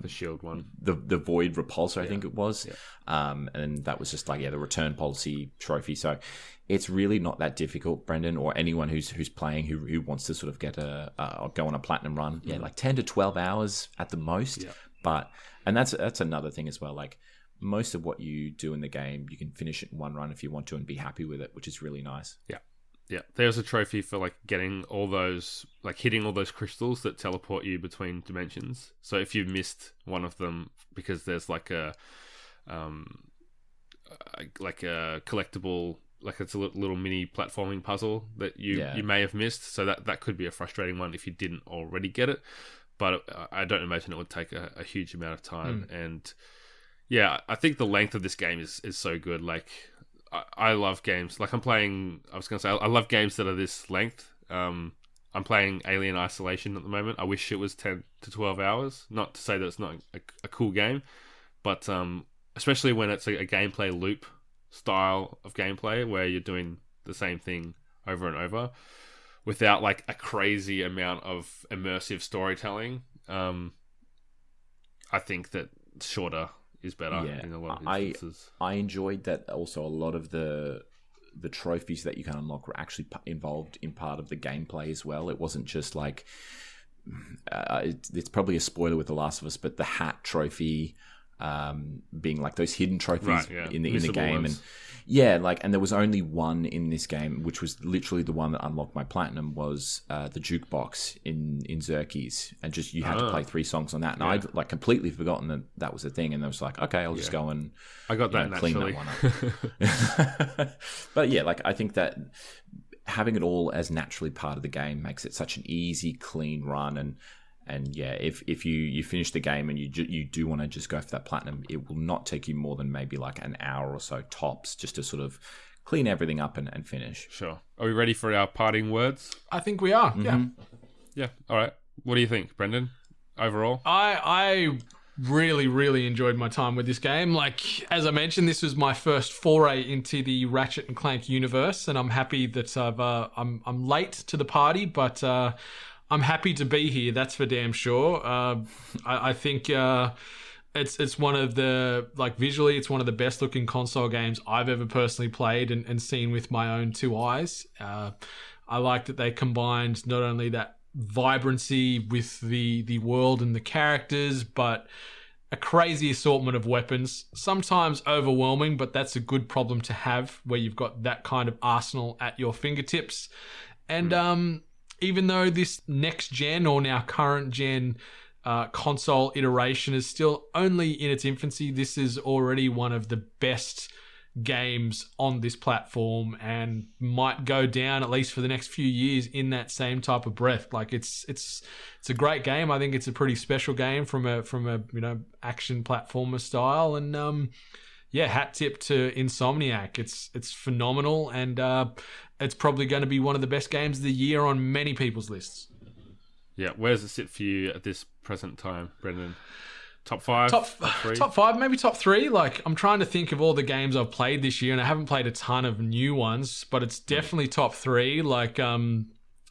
shield one, the void repulsor, I think it was, and that was just the return policy trophy. So it's really not that difficult, Brendan, or anyone who's playing who wants to sort of get go on a platinum run. 10 to 12 hours at the most. And that's another thing as well. Most of what you do in the game, you can finish it in one run if you want to and be happy with it, which is really nice. Yeah, there's a trophy for getting all those, hitting all those crystals that teleport you between dimensions. So if you've missed one of them because there's a collectible, it's a little mini platforming puzzle that you may have missed. So that could be a frustrating one if you didn't already get it. But I don't imagine it would take a huge amount of time. And yeah, I think the length of this game is so good. I love games. I love games that are this length. I'm playing Alien Isolation at the moment. I wish it was 10 to 12 hours. Not to say that it's not a cool game, but especially when it's a gameplay loop style of gameplay where you're doing the same thing over and over without a crazy amount of immersive storytelling. I think that shorter is better in a lot of instances. I enjoyed that also. A lot of the trophies that you can unlock were actually involved in part of the gameplay as well. It wasn't just it's probably a spoiler with The Last of Us, but the hat trophy being those hidden trophies in the game. Ones. And and there was only one in this game, which was literally the one that unlocked my platinum, was the jukebox in Xerxes, and just you had to play 3 songs on that, and I'd completely forgotten that was a thing, and I was okay, I'll just go and I got that clean naturally. that one up. But I think that having it all as naturally part of the game makes it such an easy, clean run. And if you finish the game and you do want to just go for that platinum, it will not take you more than maybe an hour or so tops, just to sort of clean everything up and finish. Sure. Are we ready for our parting words? I think we are. Yeah. All right. What do you think, Brendan? Overall, I really, really enjoyed my time with this game. As I mentioned, this was my first foray into the Ratchet and Clank universe, and I'm happy that I'm late to the party, but I'm happy to be here. That's for damn sure. I think it's one of the visually, it's one of the best looking console games I've ever personally played and seen with my own 2 eyes. I like that they combined not only that vibrancy with the world and the characters, but a crazy assortment of weapons. Sometimes overwhelming, but that's a good problem to have where you've got that kind of arsenal at your fingertips. And even though this next gen or now current gen console iteration is still only in its infancy, this is already one of the best games on this platform and might go down, at least for the next few years, in that same type of breath. It's a great game. I think it's a pretty special game from a action platformer style, and hat tip to Insomniac. It's phenomenal, and it's probably going to be one of the best games of the year on many people's lists. Yeah, where does it sit for you at this present time, Brendan? Top 5? Top 3? Top 5, maybe top 3. Like, I'm trying to think of all the games I've played this year, and I haven't played a ton of new ones, but it's definitely top 3. Like,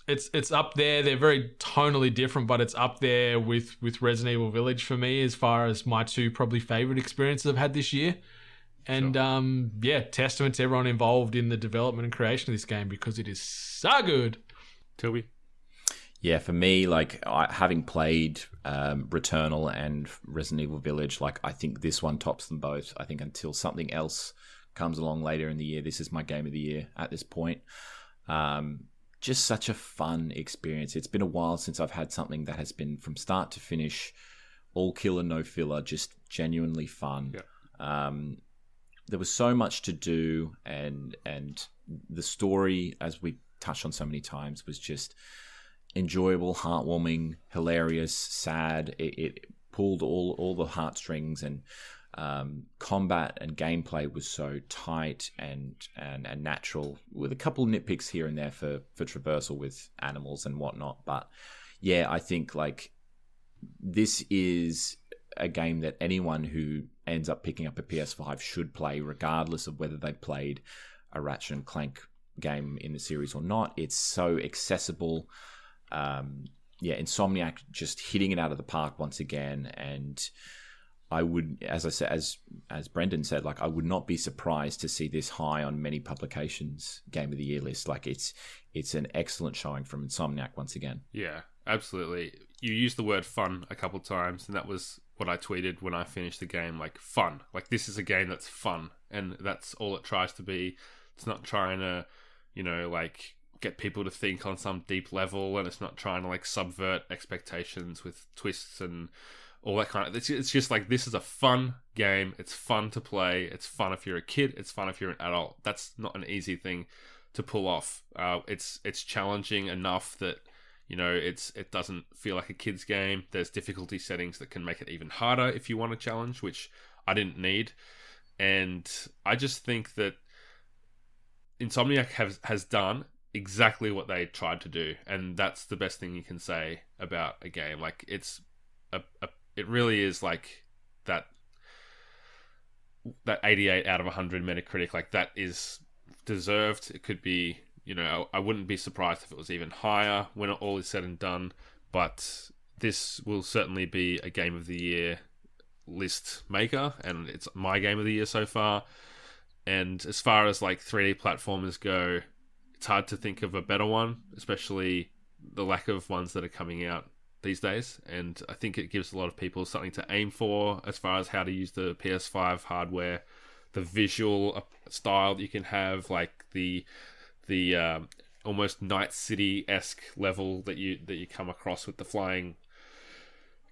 it's up there. They're very tonally different, but it's up there with Resident Evil Village for me as far as my 2 probably favorite experiences I've had this year. And testament to everyone involved in the development and creation of this game, because it is so good. Toby? Yeah, for me, like having played Returnal and Resident Evil Village, like I think this one tops them both. I think until something else comes along later in the year, this is my game of the year at this point. Just such a fun experience. It's been a while since I've had something that has been from start to finish, all killer, no filler, just genuinely fun. Yeah. There was so much to do, and the story, as we touched on so many times, was just enjoyable, heartwarming, hilarious, sad. It pulled all the heartstrings, and combat and gameplay was so tight and natural, with a couple of nitpicks here and there for traversal with animals and whatnot. But yeah, I think like this is a game that anyone who ends up picking up a PS5 should play, regardless of whether they played a Ratchet and Clank game in the series or not. It's so accessible. Insomniac just hitting it out of the park once again. And I would, as I said, as Brendan said, like I would not be surprised to see this high on many publications' Game of the Year list. Like it's an excellent showing from Insomniac once again. Yeah, absolutely. You used the word fun a couple times, and that was what I tweeted when I finished the game. Like fun. Like this is a game that's fun, and that's all it tries to be. It's not trying to, like get people to think on some deep level, and it's not trying to like subvert expectations with twists and all that kind of. It's just like, this is a fun game. It's fun to play. It's fun if you're a kid. It's fun if you're an adult. That's not an easy thing to pull off. It's challenging enough that it doesn't feel like a kid's game. There's difficulty settings that can make it even harder if you want a challenge, which I didn't need. And I just think that Insomniac has done exactly what they tried to do, and that's the best thing you can say about a game. Like it really is like that 88 out of 100 Metacritic. Like that is deserved. It could be, I wouldn't be surprised if it was even higher when all is said and done. But this will certainly be a Game of the Year list maker, and it's my Game of the Year so far. And as far as like 3D platformers go, it's hard to think of a better one, especially the lack of ones that are coming out these days. And I think it gives a lot of people something to aim for as far as how to use the PS5 hardware, the visual style that you can have, like the almost Night City-esque level that you come across with the flying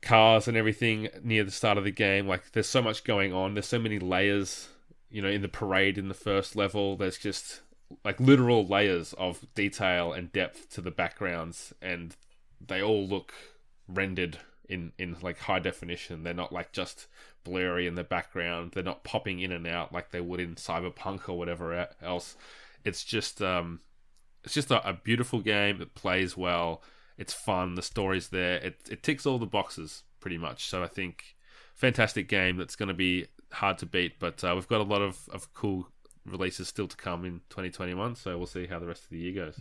cars and everything near the start of the game. Like there's so much going on. There's so many layers. In the parade in the first level, there's just like literal layers of detail and depth to the backgrounds, and they all look rendered in like high definition. They're not like just blurry in the background. They're not popping in and out like they would in Cyberpunk or whatever else. It's just a beautiful game. It plays well. It's fun. The story's there. It ticks all the boxes pretty much. So I think fantastic game that's going to be hard to beat, but we've got a lot of cool releases still to come in 2021, so we'll see how the rest of the year goes.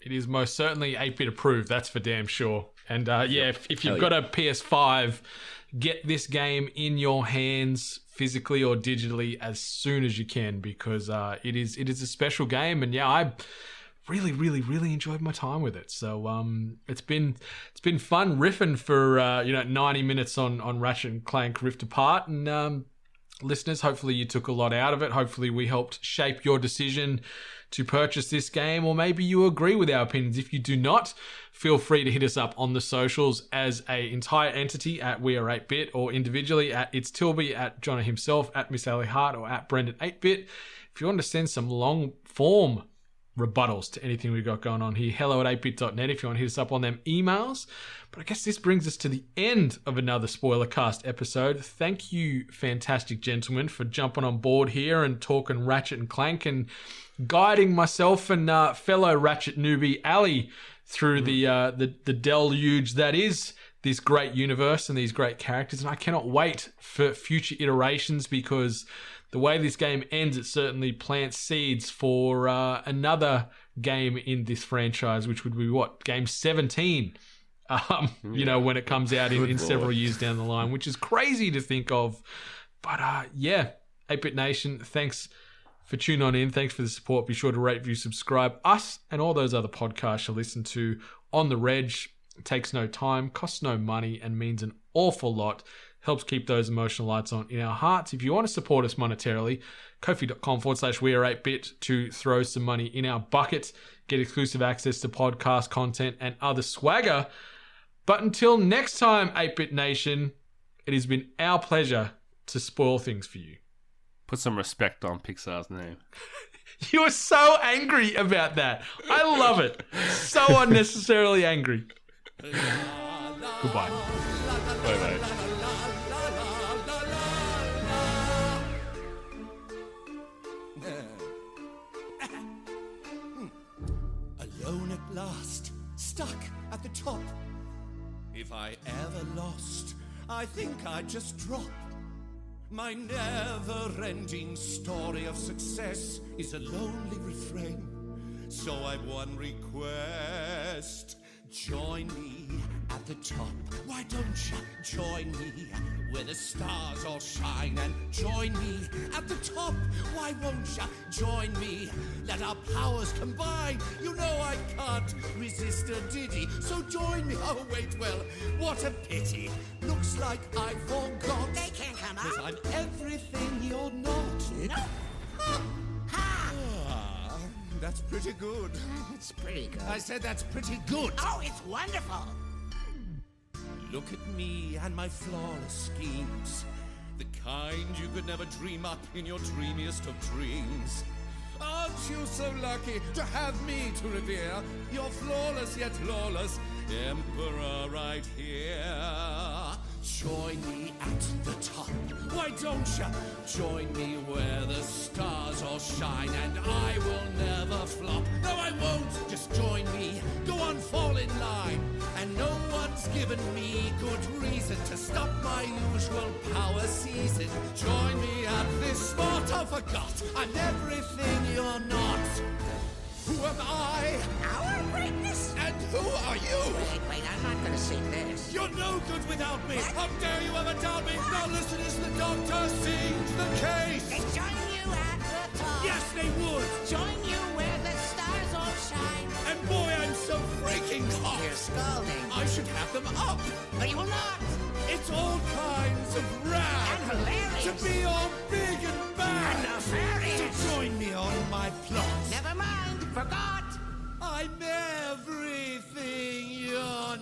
It is most certainly 8-bit approved, that's for damn sure. And if you've got a PS5, get this game in your hands physically or digitally as soon as you can, because it is a special game. And I really, really, really enjoyed my time with it. So it's been fun riffing for 90 minutes on Ratchet and Clank Rift Apart. And listeners, hopefully you took a lot out of it. Hopefully we helped shape your decision to purchase this game, or maybe you agree with our opinions. If you do not, feel free to hit us up on the socials as an entire entity at We Are 8-Bit, or individually at It's Tilby, at Jono himself, at Miss Ellie Hart, or at Brendan 8-Bit. If you want to send some long form rebuttals to anything we've got going on here, hello@8bit.net if you want to hit us up on them emails. But I guess this brings us to the end of another SpoilerCast episode. Thank you, fantastic gentlemen, for jumping on board here and talking Ratchet and Clank and guiding myself and fellow Ratchet newbie Ali through the deluge that is this great universe and these great characters, and I cannot wait for future iterations, because the way this game ends, it certainly plants seeds for another game in this franchise, which would be game 17. You know, when it comes out in several years down the line, which is crazy to think of. But 8-Bit Nation, thanks for tuning on in. Thanks for the support. Be sure to rate, review, subscribe. Us and all those other podcasts you listen to on the reg. It takes no time, costs no money, and means an awful lot. Helps keep those emotional lights on in our hearts. If you want to support us monetarily, kofi.com/we are8bit to throw some money in our bucket, get exclusive access to podcast content and other swagger. But until next time, 8-Bit Nation, it has been our pleasure to spoil things for you. Put some respect on Pixar's name. You are so angry about that. I love it. So unnecessarily angry. Goodbye. Bye-bye. Alone at last, stuck at the top. If I ever lost, I think I'd just drop. My never-ending story of success is a lonely refrain. So I've one request. Join me at the top. Why don't you join me where the stars all shine? And join me at the top. Why won't you join me? Let our powers combine. You know I can't resist a ditty. So join me. Oh, wait, well, what a pity. Looks like I forgot. They can't come up. 'Cause I'm everything you're not. No. Ha! Ha! Ah, that's pretty good. It's pretty good. I said that's pretty good. Oh, it's wonderful. Look at me and my flawless schemes, the kind you could never dream up in your dreamiest of dreams. Aren't you so lucky to have me to revere, your flawless yet lawless emperor right here? Join me at the top. Why don't you join me where the stars all shine and I will never flop? No, I won't. Just join me. Go on, fall in line. And no one's given me good reason to stop my usual power season. Join me at this spot. I forgot. I'm everything you're not. Who am I? Our greatness? And who are you? Wait, I'm not gonna sing this. You're no good without me. How dare you ever doubt me? Now listen as the doctor sings the case. They join you at the top. Yes, they would. Join you where the stars all shine. And boy, I'm so freaking hot. You're scalding. I should have them up. But you will not. It's all kinds of rad. And hilarious. To be all big and bad. And nefarious. So join me on my plot. Never mind. Forgot. I'm everything you're